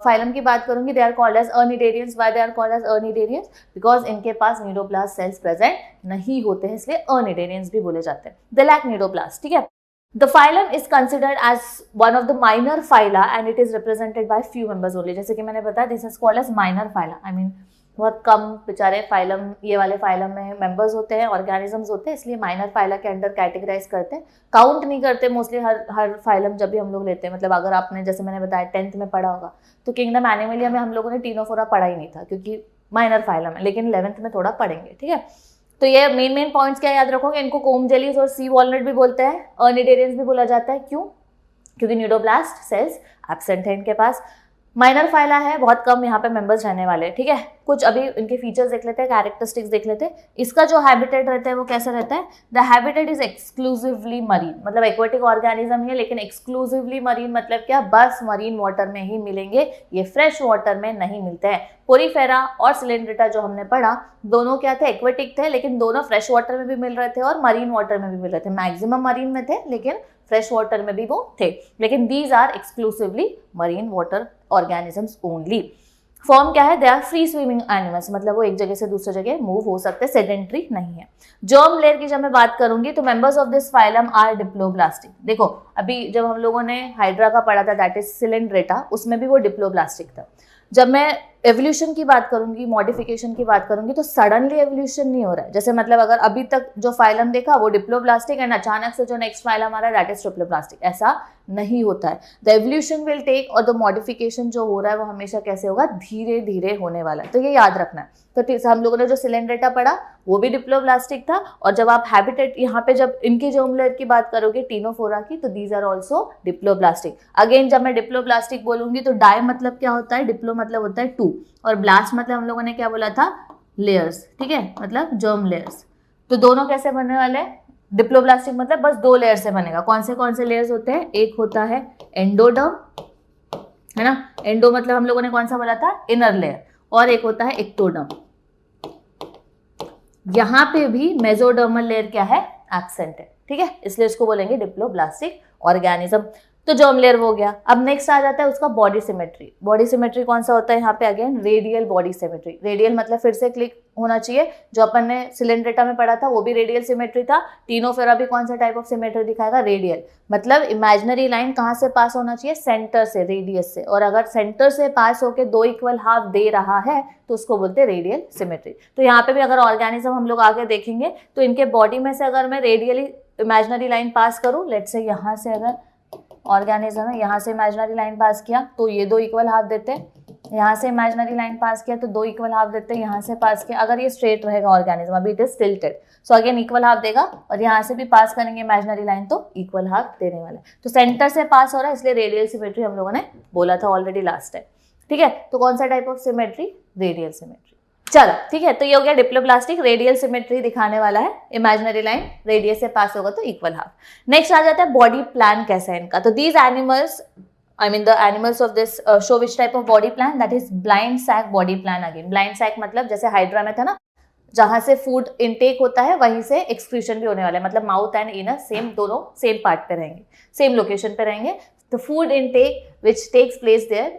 फाइलम की बात करूंगी, they are called as acnidarians. Why they are called as acnidarians? Because इनके पास नीडोप्लास्ट सेल्स प्रेजेंट नहीं होते हैं, इसलिए अनिडेरियंस भी बोले जाते हैं. They lack cnidoblast. ठीक है, the phylum is considered as one of the minor phyla and it is represented by few members only. जैसे कि मैंने बताया, this is called as minor phyla. I mean बहुत कम बेचारे फाइलम, ये वाले फाइलम में मेंबर्स होते हैं, ऑर्गेनिजम्स होते हैं, इसलिए माइनर फाइला के अंडर कैटेगराइज करते हैं. काउंट नहीं करते मोस्टली हर फाइलम जब भी हम लोग लेते हैं. मतलब अगर आपने, जैसे मैंने बताया, 10th में पढ़ा होगा, तो किंगडम एनिमलिया में हम लोगों ने टीनोफोरा पढ़ा ही नहीं था, क्योंकि माइनर फाइलम है, लेकिन 11th में थोड़ा पढ़ेंगे. ठीक है, तो ये मेन पॉइंट्स क्या याद रखोगे? इनको कोम जेलीज और सी वॉलनट भी बोलते हैं, अनिडेरियंस भी बोला जाता है. क्यों? क्योंकि न्यूडोब्लास्ट सेल्स एब्सेंट है इनके पास. माइनर फाइला है, बहुत कम यहाँ पे मेंबर्स रहने वाले हैं. ठीक है, कुछ अभी इनके फीचर्स देख लेते हैं, कैरेक्टरिस्टिक्स देख लेते हैं. इसका जो हैबिटेट रहता है वो कैसा रहता है? The habitat is exclusively marine. मतलब एक्वेटिक ऑर्गेनिज्म है, लेकिन एक्सक्लूसिवली मरीन मतलब क्या? बस मरीन वाटर में ही मिलेंगे, ये फ्रेश वाटर में नहीं मिलते हैं. पोरीफेरा और सिलिंड्रेटा जो हमने पढ़ा, दोनों क्या थे? एक्वेटिक थे, लेकिन दोनों फ्रेश वाटर में भी मिल रहे थे और मरीन वाटर में भी मिल रहे थे. मैक्सिमम मरीन में थे, लेकिन फ्रेश वाटर में भी वो थे. लेकिन these are exclusively marine water organisms only. Form क्या है? They are free swimming animals. मतलब वो एक जगह से दूसरी जगह मूव हो सकते हैं, सेडेंट्री नहीं है. जर्म लेयर की जब मैं बात करूंगी तो members of this phylum are diploblastic. देखो, अभी जब हम लोगों ने हाइड्रा का पढ़ा था, दैट इज सिलिंड्रेटा, उसमें भी वो डिप्लोब्लास्टिक था. जब मैं एवोल्यूशन की बात करूंगी, मॉडिफिकेशन की बात करूंगी, तो सडनली एवोल्यूशन नहीं हो रहा है. जैसे मतलब अगर अभी तक जो फाइलम देखा वो डिप्लोब्लास्टिक एंड अचानक से जो नेक्स्ट फाइलम आ रहा है दैट इज ट्रिप्लोब्लास्टिक, ऐसा नहीं होता है. द एवोल्यूशन विल टेक, और द मॉडिफिकेशन जो हो रहा है वो हमेशा कैसे होगा? धीरे धीरे होने वाला है. तो ये याद रखना है. तो हम लोगों ने जो सिलिंड्रेटा पढ़ा वो भी डिप्लोब्लास्टिक था, और जब आप हैबिटेट यहाँ पे जब इनकी जर्म लेयर की बात करोगे टीनोफोरा की, तो these are also diploblastic. Again जब मैं डिप्लोब्लास्टिक बोलूंगी तो डाई मतलब क्या होता है? डिप्लो मतलब होता है 2, और ब्लास्ट मतलब हम लोगों ने क्या बोला था? लेयर्स. ठीक है, मतलब जर्म लेयर्स. तो दोनों कैसे बनने वाले हैं? डिप्लोब्लास्टिक मतलब बस 2 लेयर से बनेगा. कौन से लेयर्स होते हैं? एक होता है एंडोडर्म, है ना. एंडो मतलब हम लोगों ने कौन सा बोला था? Inner layer. और एक होता है एक्टोडर्म. यहां पे भी मेसोडर्मल लेयर क्या है? एब्सेंट है. ठीक है, इसलिए इसको बोलेंगे डिप्लोब्लास्टिक ऑर्गेनिज्म. तो जर्म लेयर हो गया. अब नेक्स्ट आ जाता है उसका बॉडी सिमेट्री. बॉडी सिमेट्री कौन सा होता है यहाँ पे? Again radial body symmetry. Radial मतलब फिर से क्लिक होना चाहिए, जो अपन ने सिलिंड्रेटा में पढ़ा था वो भी रेडियल सिमेट्री था. टीनोफोरा भी कौन सा टाइप ऑफ सिमेट्री दिखाएगा? रेडियल. मतलब इमेजिनरी लाइन कहाँ से पास होना चाहिए? सेंटर से, रेडियस से. और अगर सेंटर से पास होकर 2 इक्वल हाफ दे रहा है तो उसको बोलते हैं रेडियल सिमेट्री. तो यहाँ पे भी अगर ऑर्गेनिज्म हम लोग आगे देखेंगे तो इनके बॉडी में से अगर मैं रेडियली इमेजिनरी लाइन पास करूँ, लेट्स से यहाँ से अगर ऑर्गेनिज्म है, यहाँ से इमेजिनरी लाइन पास किया तो ये 2 इक्वल हाफ देते हैं. यहाँ से इमेजिनरी लाइन पास किया तो 2 इक्वल हाफ देते हैं. यहाँ से पास किया, अगर ये स्ट्रेट रहेगा ऑर्गेनिज्म, अभी it is tilted, so again equal half देगा. और यहाँ से भी पास करेंगे इमेजिनरी लाइन तो इक्वल हाफ देने वाला है. तो सेंटर से पास हो रहा है, इसलिए रेडियल सिमेट्री हम लोगों ने बोला था ऑलरेडी लास्ट टाइम. ठीक है, तो कौन सा type of symmetry? Radial symmetry. चलो ठीक है, तो ये हो गया डिप्लोब्लास्टिक, रेडियल सिमेट्री दिखाने वाला है, इमेजिनरी लाइन रेडियस से पास होगा तो इक्वल हाफ। नेक्स्ट आ जाता है बॉडी प्लान कैसा है इनका। तो these animals, I mean the animals of this show which type of body plan, that is blind sac body plan again। blind sac मतलब जैसे हाइड्रा में था ना, जहां से फूड इनटेक होता है वहीं से एक्सक्रीशन भी होने वाला है, मतलब माउथ एंड इनर सेम, दोनों सेम पार्ट पे रहेंगे, सेम लोकेशन पे रहेंगे। तो food intake which takes place there,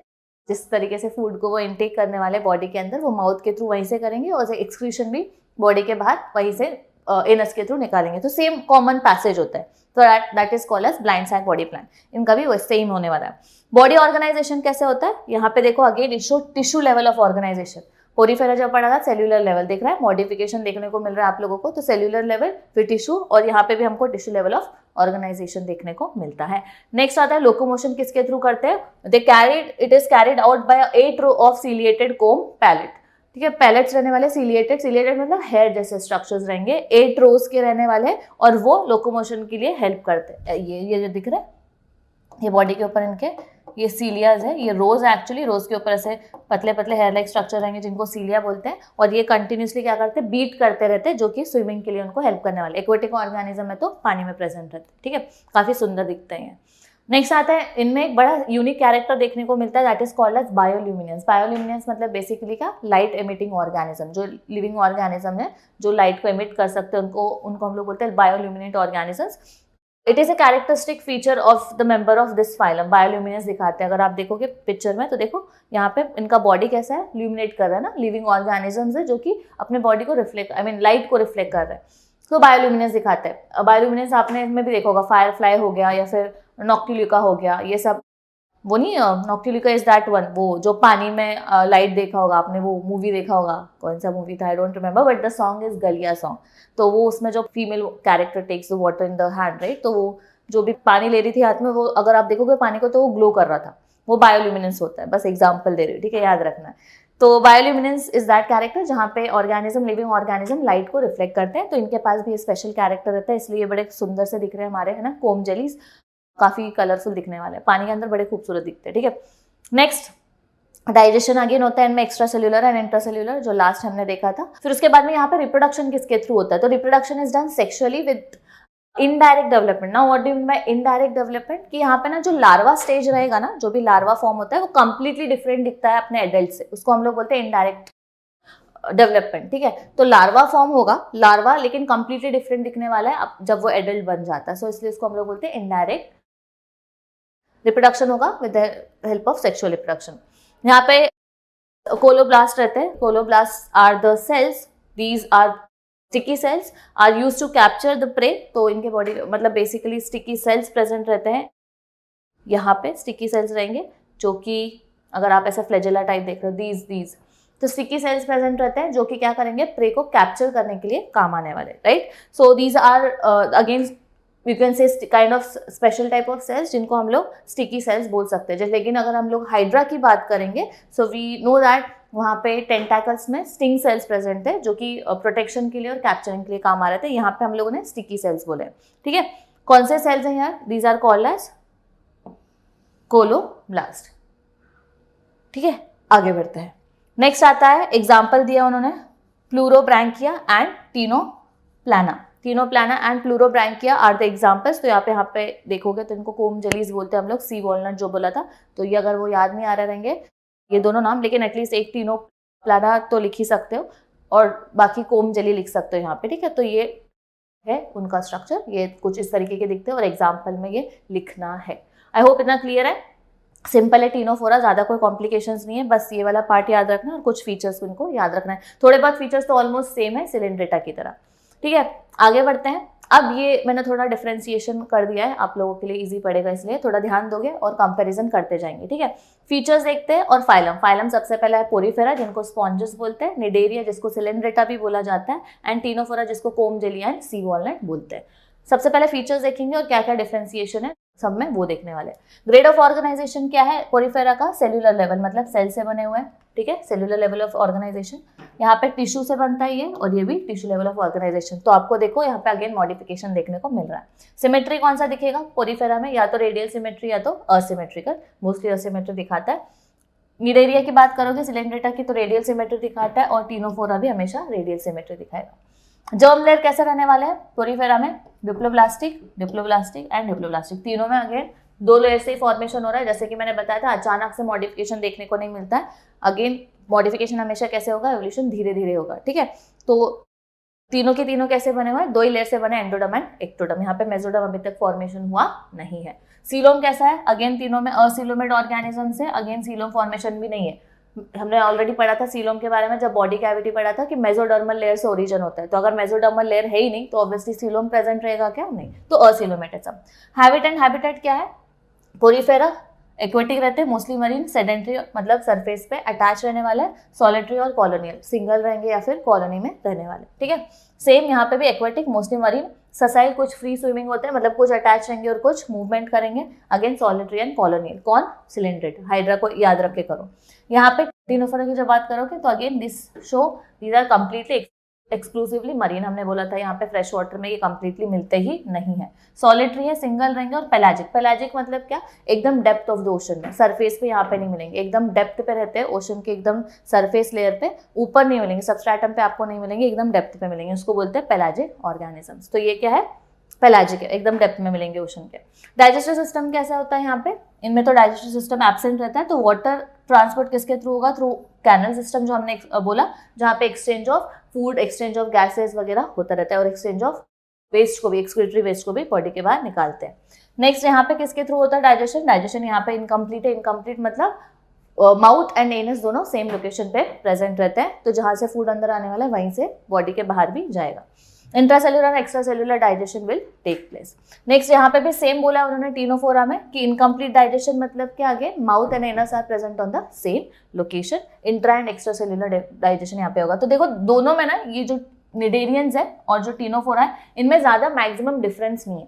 जिस तरीके से फूड को वो इनटेक करने वाले बॉडी के अंदर, वो माउथ के थ्रू वहीं से करेंगे, और एक्सक्रीशन भी बॉडी के बाहर वहीं से इनस के थ्रू निकालेंगे। तो सेम कॉमन पैसेज होता है, तो that is called as blind sac body plan. इनका भी वैसे ही होने वाला है। बॉडी ऑर्गेनाइजेशन कैसे होता है, यहाँ पे देखो again it show tissue level of organization. Porifera जब पढ़ा था सेल्यूलर लेवल, देख रहा है मॉडिफिकेशन देखने को मिल रहा है आप लोगों को, तो सेल्यूलर लेवल फिर टिश्यू, और यहाँ पे भी हमको टिश्यू लेवल ऑफ ऑर्गेनाइजेशन देखने को मिलता है। नेक्स्ट आता है लोकोमोशन किसके थ्रू करते हैं, it is carried out by 8 row of ciliated comb plate. ठीक है, पैलेट्स रहने वाले, सीलिएटेड मतलब हेयर जैसे स्ट्रक्चर्स रहेंगे, 8 रोज के रहने वाले, और वो लोकोमोशन के लिए हेल्प करते हैं। ये जो दिख रहा है, ये बॉडी के ऊपर इनके ये सीलियाज है, ये रोज है एक्चुअली, रोज के ऊपर ऐसे पतले पतले हेयर लाइक स्ट्रक्चर रहेंगे जिनको सीलिया बोलते हैं, और ये कंटिन्यूसली क्या करते हैं, बीट करते रहते हैं, जो कि स्विमिंग के लिए उनको हेल्प करने वाले। एक्वेटिक ऑर्गेनिज्म है तो पानी में प्रेजेंट रहते हैं। ठीक है, काफी सुंदर दिखते हैं। नेक्स्ट आता है, इनमें एक बड़ा यूनिक कैरेक्टर देखने को मिलता है, that is called as bioluminescence. Bioluminescence मतलब बेसिकली क्या, लाइट एमिटिंग ऑर्गेनिज्म। जो लिविंग ऑर्गेनिज्म है जो लाइट को एमिट कर सकते हैं, उनको हम लोग बोलते हैं bioluminescent organisms. It is a characteristic feature of the member of this phylum. Bioluminescence दिखाते हैं, अगर आप देखोगे पिक्चर में तो देखो यहाँ पे इनका बॉडी कैसा है, ल्यूमिनेट कर रहा है ना, लिविंग ऑर्गेनिजम्स है जो कि अपने बॉडी को रिफ्लेक्ट, लाइट को रिफ्लेक्ट कर रहे हैं, तो बायोल्यूमिनेंस दिखाते हैं। बायोल्यूमिनेंस आपने इसमें भी देखा होगा, फायर फ्लाई हो गया या फिर नॉक्टिल्यूका हो गया, ये सब वो नहीं, नॉक्टिल्यूका इज दैट वन, वो जो पानी में लाइट देखा होगा आपने, वो मूवी देखा होगा, कौन सा मूवी था I don't remember, but the song is Galiya song. तो वो उसमें जो female character takes the water in the hand, right, तो वो जो भी पानी ले रही थी हाथ में, वो अगर आप देखोगे पानी को तो वो ग्लो कर रहा था, वो बायोल्यूमिनेंस होता है। बस एग्जाम्पल दे रही हूँ, ठीक है, याद रखना है। तो बायोल्यूमिनेंस इज दैट कैरेक्टर जहाँ पे ऑर्गेनिज्म, लिविंग ऑर्गेनिज्म लाइट को रिफ्लेक्ट करते हैं। तो इनके पास भी स्पेशल कैरेक्टर रहता है, इसलिए बड़े सुंदर से दिख रहे हैं हमारे, है ना, कोम जेलीज, काफी कलरफुल दिखने वाले हैं, पानी के अंदर बड़े खूबसूरत दिखते हैं। ठीक है, नेक्स्ट डाइजेशन अगेन होता है इनमें, एक्स्ट्रा सेल्यूलर एंड इंट्रासेल्यूलर, जो लास्ट हमने देखा था। फिर उसके बाद में यहाँ पे रिप्रोडक्शन किसके थ्रू होता है, तो reproduction is done sexually with indirect development. Now what do mean by indirect development, कि यहाँ पे ना जो लार्वा स्टेज रहेगा ना, जो भी लार्वा फॉर्म होता है वो कंप्लीटली डिफरेंट दिखता है अपने एडल्ट से, उसको हम लोग बोलते हैं इनडायरेक्ट डेवलपमेंट। ठीक है, तो लार्वा फॉर्म होगा, लार्वा लेकिन कंप्लीटली डिफरेंट दिखने वाला है जब वो एडल्ट बन जाता है, सो इसलिए इसको हम लोग बोलते हैं इनडायरेक्ट रिप्रोडक्शन होगा with the help of sexual reproduction. यहाँ पे कोलोब्लास्ट रहते हैं, colloblast are the cells, these are sticky cells are use to capture the prey. तो इनके बॉडी मतलब बेसिकली स्टिकी सेल्स प्रेजेंट रहते हैं, यहाँ पे स्टिकी सेल्स रहेंगे, जो कि अगर आप ऐसा फ्लैजेला टाइप देख रहे हो, दीज तो स्टिकी सेल्स प्रेजेंट रहते हैं जो कि क्या करेंगे, प्रे को कैप्चर करने के लिए काम आने वाले, right. So these are again you can say kind of special type of cells जिनको हम लोग स्टिकी सेल्स बोल सकते हैं। लेकिन अगर हम लोग हाइड्रा की बात करेंगे, सो वी नो दैट वहाँ पे टेंटाकल्स में स्टिंग सेल्स प्रेजेंट है, जो कि प्रोटेक्शन के लिए और कैप्चरिंग के लिए काम आ रहे थे। यहाँ पे हम लोगों ने स्टिकी सेल्स बोले, ठीक है। कौन से सेल्स हैं यार, these are called as colloblast. ठीक है, आगे बढ़ते हैं। नेक्स्ट आता है, एग्जाम्पल दिया उन्होंने, pleurobrachia and ctenoplana. Ctenoplana and pleurobrachia are the examples. तो यहाँ पे देखोगे तो इनको कोम जेलीज बोलते हैं हम लोग, सी वॉलनट जो बोला था, तो ये अगर वो याद नहीं आ रहे रहेंगे ये दोनों नाम, लेकिन एटलीस्ट एक टीनोप्लाना तो लिख ही सकते हो और बाकी कोम जेली लिख सकते हो यहाँ पे, ठीक है। तो ये है उनका स्ट्रक्चर, ये कुछ इस तरीके के दिखते हैं और एग्जाम्पल में ये लिखना है। आई होप इतना क्लियर है, सिंपल है टीनोफोरा, ज्यादा कोई कॉम्प्लिकेशंस नहीं है, बस ये वाला पार्ट याद रखना है और कुछ फीचर्स इनको याद रखना है। थोड़े बहुत फीचर्स तो ऑलमोस्ट सेम है सिलेंड्रेटा की तरह, ठीक है। आगे बढ़ते हैं। अब ये मैंने थोड़ा डिफरेंशिएशन कर दिया है आप लोगों के लिए इजी पड़ेगा, इसलिए थोड़ा ध्यान दोगे और कंपैरिजन करते जाएंगे, ठीक है। फीचर्स देखते हैं और फाइलम। फाइलम सबसे पहला है पोरीफेरा जिनको स्पॉन्जेस बोलते हैं, निडेरिया जिसको सिलेंड्रेटा भी बोला जाता है, एंड टीनोफोरा जिसको कोम जेली एंड सी वॉलनट बोलते हैं। सबसे पहले फीचर्स देखेंगे और क्या क्या डिफरेंशिएशन है सब में वो देखने वाले। ग्रेड ऑफ ऑर्गेनाइजेशन क्या है पोरीफेरा का, सेल्यूलर लेवल मतलब सेल से बने हुए हैं, ठीक है। सेल्यूलर लेवल ऑफ ऑर्गेनाइजेशन, यहाँ पे टिश्यू से बनता है ये, और ये भी टिश्यू लेवल ऑफ ऑर्गेनाइजेशन। तो आपको देखो यहाँ पे अगेन मॉडिफिकेशन देखने को मिल रहा है। सिमेट्री कौन सा दिखेगा पोरीफेरा में, या तो रेडियल सिमेट्री या तो असिमेट्रिकल, मोस्टली असिमेट्री दिखाता है। निडेरिया की बात करोगे सिलेंड्रेटा की तो रेडियल सिमेट्री दिखाता है और टीनोफोरा भी हमेशा रेडियल सिमेट्री दिखाएगा। जर्म लेयर कैसे रहने वाले हैं पोरीफेरा में? डिप्लोब्लास्टिक, डिप्लोब्लास्टिक एंड डिप्लोब्लास्टिक, तीनों में अगेन 2 लेयर से ही फॉर्मेशन हो रहा है। जैसे कि मैंने बताया था अचानक से मॉडिफिकेशन देखने को नहीं मिलता है। अगेन मॉडिफिकेशन हमेशा कैसे होगा? एवोल्यूशन धीरे धीरे होगा, ठीक है। तो तीनों के तीनों कैसे बने हुए हैं? 2 ही लेयर से बने, एंडोडर्म एंड एक्टोडर्म। यहाँ पे मेसोडर्म अभी तक फॉर्मेशन हुआ नहीं है। सीलोम कैसा है? अगेन तीनों में असीलोमेड ऑर्गेनिज्म से, अगेन सीलोम फॉर्मेशन भी नहीं है। हमने ऑलरेडी पढ़ा था सीलोम के बारे में जब बॉडी कैविटी पढ़ा था कि मेसोडर्मल लेयर से ओरिजिन होता है। तो अगर मेसोडर्मल लेयर है ही नहीं तो ऑब्वियसली सीलोम प्रेजेंट रहेगा क्या? नहीं, तो असीलोमेड है सब। हैबिट एंड हैबिटेट क्या है? पोरीफेरा एक्वेटिक रहते हैं, मोस्टली मरीन, सेडेंट्री मतलब सरफेस पे अटैच रहने वाला है, सॉलिटरी और कॉलोनियल, सिंगल रहेंगे या फिर कॉलोनी में रहने वाले, ठीक है। सेम यहाँ पे भी एक्वेटिक, मोस्टली मरीन, ससाइल, कुछ फ्री स्विमिंग होते हैं मतलब कुछ अटैच रहेंगे और कुछ मूवमेंट करेंगे। Again solitary and colonial. कौन? सिलेंड्रेटा। हाइड्रा को याद रख के करो। यहाँ पे टीनोफोरा की जब बात करोगे तो again this show these are completely exclusively marine. हमने बोला था यहाँ पे फ्रेश वाटर में ये कंप्लीटली मिलते ही नहीं है। सॉलिटरी है, सिंगल रहेंगे और पेलाजिक। पेलाजिक मतलब क्या? एकदम डेप्थ ऑफ द ओशन में, सरफेस पे यहाँ पे नहीं मिलेंगे, एकदम डेप्थ पे रहते हैं ओशन के, एकदम सरफेस लेयर पे, ऊपर नहीं मिलेंगे, सबस्ट्रेटम पे आपको नहीं मिलेंगे, एकदम डेप्थ पे मिलेंगे। उसको बोलते हैं पेलाजिक ऑर्गेनिजम्स। तो ये क्या है? पेलाजिक है, एकदम डेप्थ में मिलेंगे ओशन के। डाइजेस्टिव सिस्टम कैसा होता है यहाँ पे? इनमें तो डाइजेस्टिव सिस्टम एब्सेंट रहता है। तो वाटर ट्रांसपोर्ट किसके थ्रू होगा? थ्रू कैनल सिस्टम, जो हमने बोला, जहाँ पे exchange of food, exchange of gases वगैरह होता रहता है और एक्सचेंज ऑफ वेस्ट को भी, एक्सक्रीटरी वेस्ट को भी बॉडी के बाहर निकालते हैं। नेक्स्ट यहाँ पे किसके थ्रू होता है डाइजेशन? डाइजेशन यहाँ पे इनकम्प्लीट है। इनकम्प्लीट मतलब माउथ एंड एनस दोनों सेम लोकेशन पे प्रेजेंट रहते हैं, तो जहां से फूड अंदर आने वाला है वहीं से बॉडी के बाहर भी जाएगा। Intracellular and extracellular digestion will take place. Next यहाँ पे भी सेम बोला उन्होंने टीनोफोरा में कि इनकम्प्लीट डाइजेशन मतलब क्या? आगे mouth and anus are present on the same location. Intra and extracellular digestion यहाँ पे होगा। तो देखो दोनों में ना ये जो निडेरियंस है और जो टीनोफोरा है इनमें ज्यादा मैक्सिमम डिफरेंस नहीं है,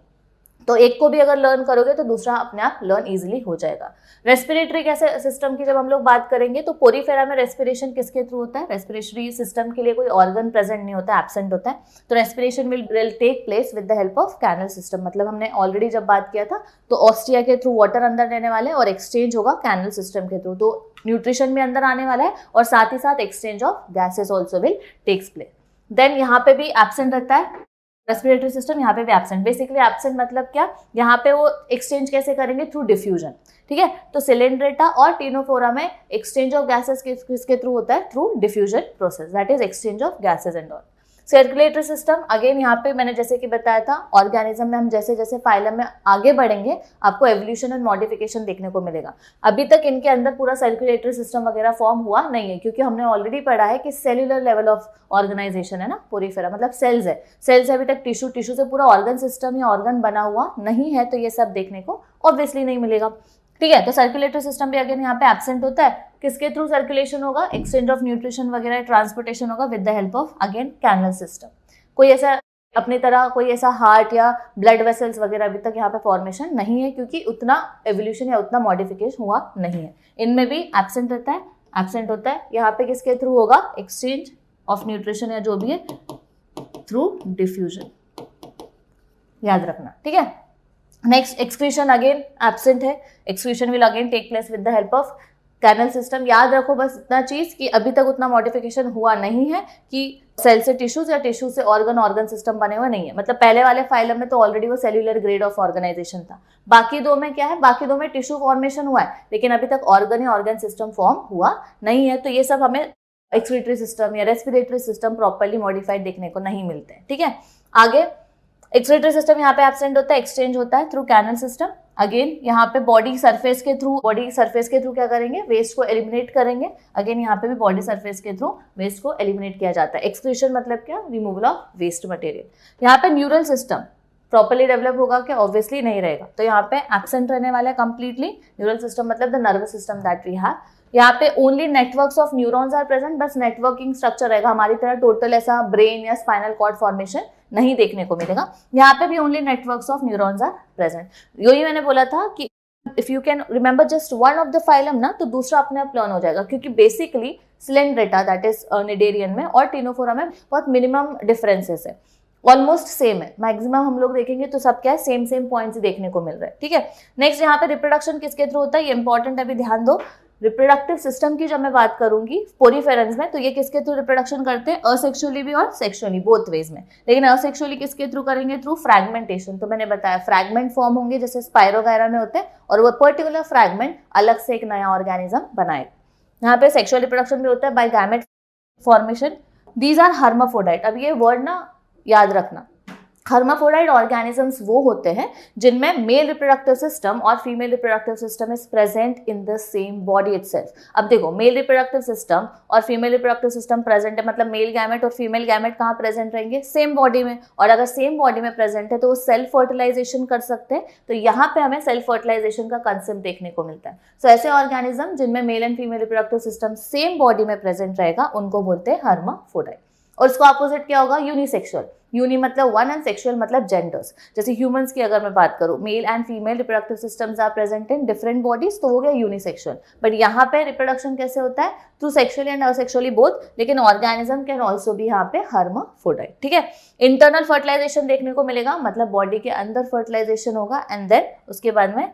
तो एक को भी अगर लर्न करोगे तो दूसरा अपने आप लर्न इजीली हो जाएगा। रेस्पिरेटरी कैसे सिस्टम की जब हम लोग बात करेंगे तो पोरीफेरा में रेस्पिरेशन किसके थ्रू होता है? रेस्पिरेटरी सिस्टम के लिए कोई ऑर्गन प्रेजेंट नहीं होता, एब्सेंट होता है। तो respiration will take place with the help of canal system. मतलब हमने ऑलरेडी जब बात किया था तो ऑस्ट्रिया के थ्रू वाटर अंदर रहने वाले और एक्सचेंज होगा कैनल सिस्टम के थ्रू, तो न्यूट्रिशन भी अंदर आने वाला है और साथ ही साथ exchange of gases also will takes place. Then यहाँ पे भी एब्सेंट रहता है रेस्पिरेटरी सिस्टम, यहाँ पे भी एब्सेंट। बेसिकली एब्सेंट मतलब क्या? यहाँ पे वो एक्सचेंज कैसे करेंगे? थ्रू डिफ्यूजन, ठीक है। तो सिलेंड्रेटा और टीनोफोरा में एक्सचेंज ऑफ गैसेस किसके थ्रू होता है? Through diffusion process, that is exchange of gases and all. Circulatory system again यहाँ पे मैंने जैसे कि बताया था ऑर्गेनिज्म में हम जैसे जैसे फाइलम में आगे बढ़ेंगे आपको एवोल्यूशन एंड मॉडिफिकेशन देखने को मिलेगा। अभी तक इनके अंदर पूरा सर्कुलेटरी सिस्टम वगैरह फॉर्म हुआ नहीं है, क्योंकि हमने ऑलरेडी पढ़ा है कि सेल्युलर लेवल ऑफ ऑर्गेनाइजेशन है ना पोरीफेरा, मतलब सेल्स है। सेल्स अभी तक टिश्यू, टिश्यू से पूरा ऑर्गन सिस्टम या ऑर्गन बना हुआ नहीं है, तो ये सब देखने को ऑब्वियसली नहीं मिलेगा, ठीक है। तो सर्कुलेटरी सिस्टम भी अगेन यहाँ पे एब्सेंट होता है। किसके थ्रू सर्कुलेशन होगा? एक्सचेंज ऑफ न्यूट्रिशन वगैरह, ट्रांसपोर्टेशन होगा with the help of again canal system. कोई ऐसा अपनी तरह कोई ऐसा हार्ट या ब्लड वेसल्स वगैरह अभी तक यहाँ पे फॉर्मेशन नहीं है, क्योंकि उतना एवोल्यूशन या उतना मॉडिफिकेशन हुआ नहीं है। इनमें भी एब्सेंट रहता है, एब्सेंट होता है। यहाँ पे किसके थ्रू होगा? एक्सचेंज ऑफ न्यूट्रिशन या जो भी है थ्रू डिफ्यूजन, याद रखना, ठीक है। नेक्स्ट एक्सक्रीशन अगेन एब्सेंट है। Excretion will again take place with the help of canal system. याद रखो बस इतना चीज कि अभी तक उतना मॉडिफिकेशन हुआ नहीं है कि सेल से टिश्यूज या टिश्यू से ऑर्गन, ऑर्गन सिस्टम बने हुए नहीं है। मतलब पहले वाले फाइलम में तो ऑलरेडी वो सेल्यूलर ग्रेड ऑफ ऑर्गेनाइजेशन था। बाकी दो में क्या है? बाकी दो में टिश्यू फॉर्मेशन हुआ है, लेकिन अभी तक ऑर्गन या ऑर्गन सिस्टम फॉर्म हुआ नहीं है। तो ये सब हमें एक्सक्रीटरी सिस्टम या रेस्पिरेटरी सिस्टम प्रॉपर्ली मॉडिफाइड देखने को नहीं मिलते हैं, ठीक है। आगे एक्सक्रीटरी सिस्टम यहाँ पे एब्सेंट होता है, एक्सचेंज होता है थ्रू कैनल सिस्टम। अगेन यहाँ पे बॉडी सरफेस के थ्रू क्या करेंगे? वेस्ट को एलिमिनेट करेंगे। अगेन यहाँ पे भी बॉडी सरफेस के थ्रू वेस्ट को एलिमिनेट किया जाता है। एक्सक्रीशन मतलब क्या? Removal of waste material. यहाँ पे न्यूरल सिस्टम प्रॉपर्ली डेवलप होगा क्या? ऑब्वियसली नहीं रहेगा, तो यहाँ पे एब्सेंट रहने वाला है कंप्लीटली। न्यूरल सिस्टम मतलब the nervous system that we have. यहाँ पे only networks of neurons are present, बस नेटवर्किंग स्ट्रक्चर रहेगा। हमारी तरह टोटल ऐसा ब्रेन या स्पाइनल कॉर्ड फॉर्मेशन नहीं देखने को मिलेगा। यहाँ पे भी only networks of neurons are present. यही मैंने बोला था कि if you can remember just one of the phylum ना, तो दूसरा अपने आप लर्न हो जाएगा, क्योंकि basically Coelenterata that is Cnidarian में और टीनोफोरा में बहुत मिनिमम डिफरेंसेस है, ऑलमोस्ट सेम है। मैक्सिमम हम लोग देखेंगे तो सब क्या है? सेम पॉइंट्स ही देखने को मिल रहा है, ठीक है। नेक्स्ट यहाँ पे रिप्रोडक्शन किसके थ्रू होता है? ये इंपॉर्टेंट है, अभी ध्यान दो। रिप्रोडक्टिव सिस्टम की जब मैं बात करूंगी पोरीफेरेंस में, तो ये किसके थ्रू रिप्रोडक्शन करते हैं, असेक्सुअली भी और सेक्सुअली, बोथ वेज में। लेकिन असेक्सुअली किसके थ्रू करेंगे, थ्रू फ्रैगमेंटेशन। तो मैंने बताया फ्रैगमेंट फॉर्म होंगे जैसे स्पाइरो वगैरह में होते हैं, और वो पर्टिकुलर फ्रैगमेंट अलग से एक नया ऑर्गेनिज्म बनाए। यहाँ पे सेक्सुअल रिप्रोडक्शन भी होता है by gamete formation. These are hermaphrodite. अब ये वर्ड ना याद रखना, हर्माफ्रोडाइट ऑर्गेनिजम्स वो होते हैं जिनमें मेल रिप्रोडक्टिव सिस्टम और female reproductive system is present in the same body itself. अब देखो, मेल रिप्रोडक्टिव सिस्टम और फीमेल रिप्रोडक्टिव सिस्टम प्रेजेंट है, मतलब मेल गैमेट और फीमेल गैमेट कहाँ प्रेजेंट रहेंगे, सेम बॉडी में। और अगर सेम बॉडी में प्रेजेंट है तो वो सेल्फ फर्टिलाइजेशन कर सकते हैं। तो यहाँ पे हमें सेल्फ फर्टिलाइजेशन का कंसेप्ट देखने को मिलता है। सो ऐसे ऑर्गेनिज्म जिनमें mail and female reproductive system same body में प्रेजेंट रहेगा उनको बोलते हैं हर्माफ्रोडाइट। और इसको अपोजिट क्या होगा, यूनिसेक्सुअल। यूनि मतलब वन एंड सेक्सुअल मतलब जेंडर्स। जैसे ह्यूमंस की अगर मैं बात करूं, male and female reproductive systems are present in different bodies, तो हो गया यूनिसेक्सुअल। बट यहाँ पे रिप्रोडक्शन कैसे होता है, through sexually and asexually both, लेकिन ऑर्गेनिज्म कैन ऑल्सो भी यहाँ पे हर्माफ्रोडाइट। ठीक है, इंटरनल फर्टिलाइजेशन देखने को मिलेगा, मतलब बॉडी के अंदर फर्टिलाइजेशन होगा, एंड देन उसके बाद में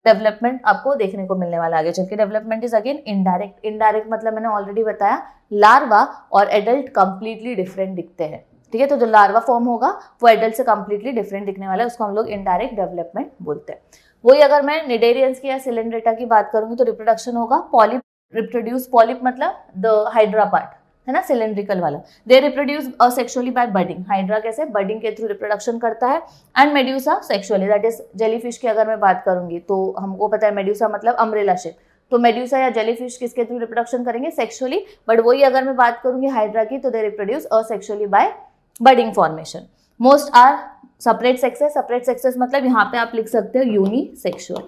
डेवलपमेंट आपको देखने को मिलने वाला आगे चल के। Development is again indirect. Indirect मतलब मैंने ऑलरेडी बताया, लार्वा और एडल्ट कंप्लीटली डिफरेंट दिखते हैं। ठीक है, तो जो लार्वा फॉर्म होगा वो एडल्ट से कंप्लीटली डिफरेंट दिखने वाला है, उसको हम लोग इनडायरेक्ट डेवलपमेंट बोलते हैं। वही अगर मैं निडेरियंस की या सिलेंड्रेटा की बात करूंगी तो रिप्रोडक्शन होगा पॉलिप रिप्रोड्यूस। पॉलिप मतलब द हाइड्रा पार्ट है ना, सिलेंड्रिकल वाला। They reproduce asexually by budding. Hydra कैसे, बडिंग के थ्रू रिप्रोडक्शन करता है। And medusa sexually, that is jellyfish की अगर मैं बात करूंगी तो हमको पता है मेड्यूसा मतलब अम्ब्रेला शेप। तो मेड्यूसा या जेलीफिश किसके थ्रू रिप्रोडक्शन करेंगे, सेक्सुअली। बट वही अगर मैं बात करूंगी हाइड्रा की, तो they reproduce asexually by budding formation. Most are separate sexes. Separate sexes मतलब यहाँ पे आप लिख सकते हो यूनिसेक्सुअल,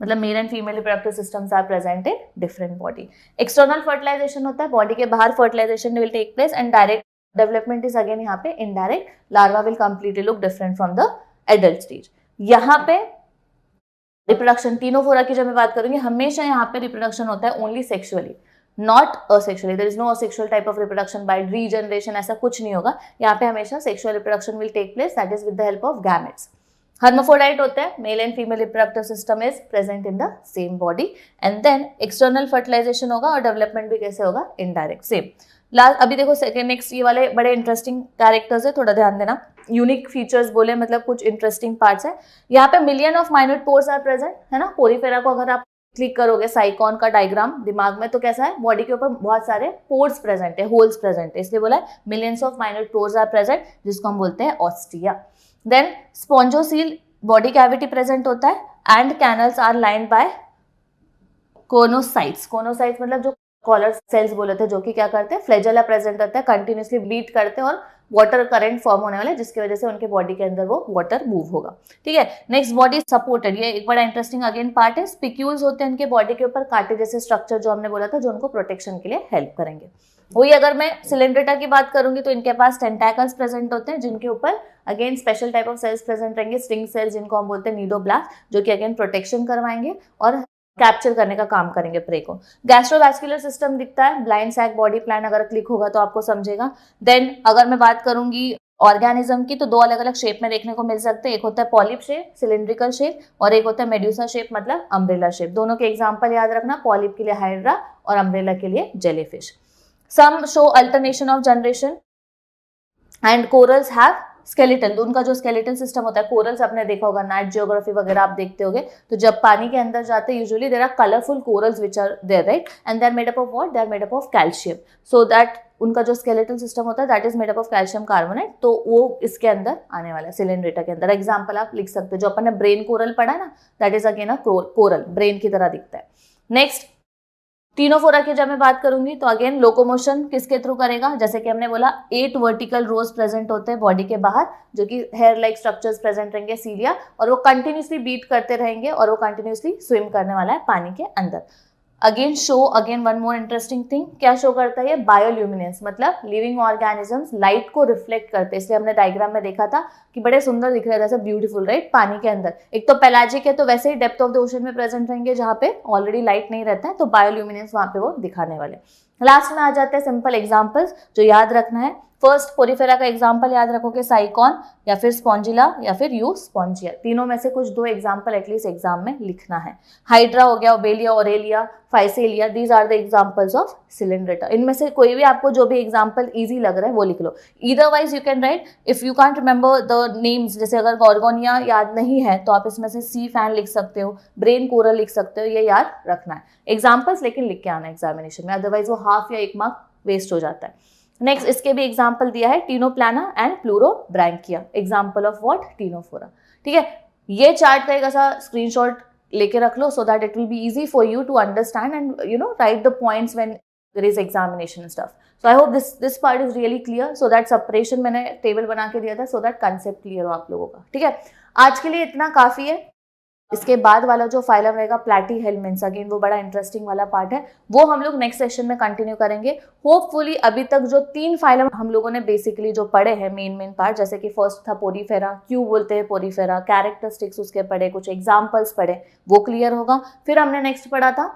मतलब male and female reproductive systems are present in different body. External fertilization होता है, बॉडी के बाहर fertilization will take place, and direct development is again यहाँ पे indirect. Larva will completely look different from the adult stage. यहाँ पे reproduction तीनों की जब मैं बात करूंगी, हमेशा यहाँ पे रिप्रोडक्शन होता है only sexually, not asexually. There is no asexual type of reproduction by regeneration, ऐसा कुछ नहीं होगा। यहाँ पे हमेशा sexual reproduction will take place, that is with the help of gametes. Hermaphrodite होते हैं, male and female reproductive system is present in the same body, and then external fertilization होगा और डेवलपमेंट भी कैसे होगा, इनडायरेक्ट, सेम। लास्ट अभी देखो second next, ये वाले बड़े इंटरेस्टिंग कैरेक्टर्स है, थोड़ा ध्यान देना। यूनिक फीचर्स बोले मतलब कुछ इंटरेस्टिंग पार्ट्स है। यहाँ पे million of minute pores are present, है ना। पोरीफेरा को अगर आप क्लिक करोगे साइकॉन का डायग्राम दिमाग में, तो कैसा है, बॉडी के ऊपर बहुत सारे पोर्स प्रेजेंट है, होल्स प्रेजेंट है, इसलिए बोला है millions of minute pores are present, जिसको हम बोलते हैं ostia. Then spongocoel body cavity present होता है, and canals are lined by choanocytes. Choanocytes मतलब जो कॉलर सेल्स बोले थे, जो कि क्या करते हैं, फ्लैजेला प्रेजेंट रहता है, कंटिन्यूसली ब्लीड करते हैं और वाटर करंट फॉर्म होने वाला है, जिसकी वजह से उनके बॉडी के अंदर वो वाटर मूव होगा। ठीक है, नेक्स्ट बॉडी सपोर्टेड। ये एक बड़ा इंटरेस्टिंग अगेन पार्ट है। स्पिक्यूल्स होते हैं इनके बॉडी के ऊपर, कांटे जैसे स्ट्रक्चर जो हमने बोला था, जो उनको प्रोटेक्शन के लिए हेल्प करेंगे। वही अगर मैं सिलेंड्रेटा की बात करूंगी तो इनके पास टेंटाकल्स प्रेजेंट होते हैं, जिनके ऊपर again special type of cells present रहेंगे, स्टिंग सेल्स, जिनको हम बोलते हैं नीडोब्लास्ट, जो कि अगेन प्रोटेक्शन करवाएंगे और कैप्चर करने का काम करेंगे प्रे को। गैस्ट्रोवैस्कुलर सिस्टम दिखता है, ब्लाइंड सैक बॉडी प्लान अगर क्लिक होगा तो आपको समझेगा। देन अगर मैं बात करूंगी ऑर्गेनिज्म की, तो दो अलग अलग शेप में देखने को मिल सकते हैं। एक होता है पॉलिप शेप, सिलिंड्रिकल शेप, और एक होता है मेड्यूसा शेप मतलब अम्ब्रेला शेप। दोनों के एग्जांपल याद रखना, पॉलिप के लिए हाइड्रा और अम्ब्रेला के लिए jellyfish. Some show alternation of generation, and corals have skeleton. उनका जो स्केलेटन सिस्टम होता है, कोरल्स आपने देखा होगा, नाइट जियोग्राफी वगैरह आप देखते होगे, तो जब पानी के अंदर जाते हैं usually there are colourful corals which are there, right, and they are made up of what, they are made up of calcium. So that उनका जो स्केलेटल सिस्टम होता है that is made up of calcium carbonate, तो वो इसके अंदर आने वाला है, सिलेंड्रेटा के अंदर। एग्जाम्पल आप लिख सकते हो, जो अपन ने ब्रेन कोरल पढ़ा ना, that is again a coral, brain की तरह दिखता है। नेक्स्ट टीनोफोरा की जब मैं बात करूंगी तो अगेन लोकोमोशन किसके थ्रू करेगा, जैसे कि हमने बोला 8 वर्टिकल रोज प्रेजेंट होते हैं बॉडी के बाहर, जो कि हेयर लाइक स्ट्रक्चर्स प्रेजेंट रहेंगे, सीलिया, और वो कंटिन्यूसली बीट करते रहेंगे और वो कंटिन्यूसली स्विम करने वाला है पानी के अंदर। Again show again one more interesting thing, क्या शो करता है ये, बायोल्यूमिनेंस, मतलब लिविंग ऑर्गेनिजम्स लाइट को रिफ्लेक्ट करते हैं। इसलिए हमने डायग्राम में देखा था कि बड़े सुंदर दिख रहे थे, जैसे ब्यूटीफुल, राइट, पानी के अंदर। एक तो पेलाजिक है, तो वैसे ही डेप्थ ऑफ द ओशन में प्रेजेंट रहेंगे, जहाँ पे ऑलरेडी लाइट नहीं रहता है, तो बायोल्यूमिनेंस वहां पे वो दिखाने वाले। लास्ट में आ जाते हैं सिंपल एग्जाम्पल्स जो याद रखना है। फर्स्ट पोरीफेरा का एग्जाम्पल याद रखोगे, साइकॉन या फिर स्पॉन्जिला या फिर यू स्पॉन्जिया, तीनों में से कुछ 2 एग्जाम्पल एटलीस्ट एग्जाम में लिखना है। हाइड्रा हो गया, Obelia, Aurelia, Physalia, these are the examples of Coelenterata. इनमें से कोई भी आपको जो भी एग्जाम्पल ईजी लग रहा है वो लिख लो। Otherwise you can write, if you can't remember the names, जैसे अगर गॉर्गोनिया याद नहीं है तो आप इसमें से सी फैन लिख सकते हो, ब्रेन कोरल लिख सकते हो, ये याद रखना है एग्जाम्पल्स, लेकिन लिख के आना एग्जामिनेशन में, अदरवाइज वो हाफ या 1 मार्क वेस्ट हो जाता है। नेक्स्ट इसके भी एग्जाम्पल दिया है, ctenoplana and pleurobrachia, example of what, ctenophora. ठीक है, ये चार्ट का एक ऐसा स्क्रीनशॉट लेके रख लो so that it will be easy for you to understand and you know write the points when there is examination stuff. So I hope this part is really clear, so that separation मैंने table बना के दिया था so that concept clear हो आप लोगों का। ठीक है, आज के लिए इतना काफी है। इसके बाद वाला जो फाइलम रहेगा प्लैटीहेल्मिन्थ्स, अगेन वो बड़ा इंटरेस्टिंग वाला पार्ट है, वो हम लोग नेक्स्ट सेशन में कंटिन्यू करेंगे। होपफुली अभी तक जो 3 फाइलम हम लोगों ने बेसिकली जो पढ़े हैं मेन पार्ट, जैसे कि फर्स्ट था पोरीफेरा, क्यों बोलते हैं पोरीफेरा, कैरेक्टरिस्टिक्स उसके पढ़े, कुछ एग्जाम्पल्स पढ़े, वो क्लियर होगा। फिर हमने नेक्स्ट पढ़ा था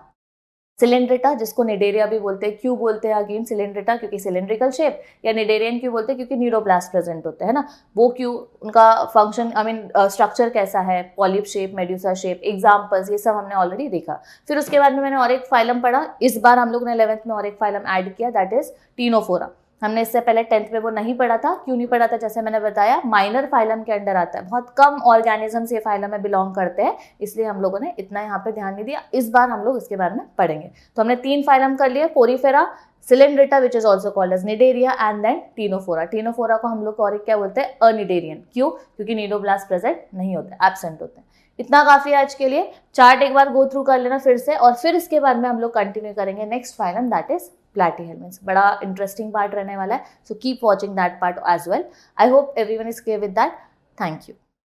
सिलेंड्रेटा, जिसको निडेरिया भी बोलते हैं। क्यों बोलते हैं अगेन सिलेंड्रेटा, क्योंकि सिलेंड्रिकल शेप, या निडेरियन क्यों बोलते हैं क्योंकि न्यूरोब्लास्ट प्रेजेंट होते हैं ना, वो क्यों, उनका फंक्शन आई मीन स्ट्रक्चर कैसा है, polyp shape, medusa shape, examples, ये सब हमने ऑलरेडी देखा। फिर उसके बाद में मैंने और एक फाइलम पढ़ा, इस बार हम लोग ने 11th में और एक फाइलम ऐड किया, दैट इज टीनोफोरा। हमने इससे पहले 10th में वो नहीं पढ़ा था। क्यों नहीं पढ़ा था, जैसे मैंने बताया माइनर फाइलम के अंडर आता है, बहुत कम ऑर्गेनिजम्स ये फाइलम में बिलोंग करते हैं, इसलिए हम लोगों ने इतना यहाँ पे ध्यान नहीं दिया। इस बार हम लोग इसके बारे में पढ़ेंगे। तो हमने 3 फाइलम कर लिए, Porifera, Coelenterata which is also called as Cnidaria, and then Ctenophora. Ctenophora को हम लोग और क्या बोलते हैं, अनिडेरियन। क्यों, क्योंकि न्यूरोब्लास्ट प्रेजेंट नहीं होते, एब्सेंट होते हैं। इतना काफी है आज के लिए। चार्ट एक बार गो थ्रू कर लेना फिर से, और फिर इसके बाद में हम लोग कंटिन्यू करेंगे next phylum, that is Platyhelminthes. बड़ा इंटरेस्टिंग पार्ट रहने वाला है, so keep watching that part as well. I hope everyone is clear with that. Thank you.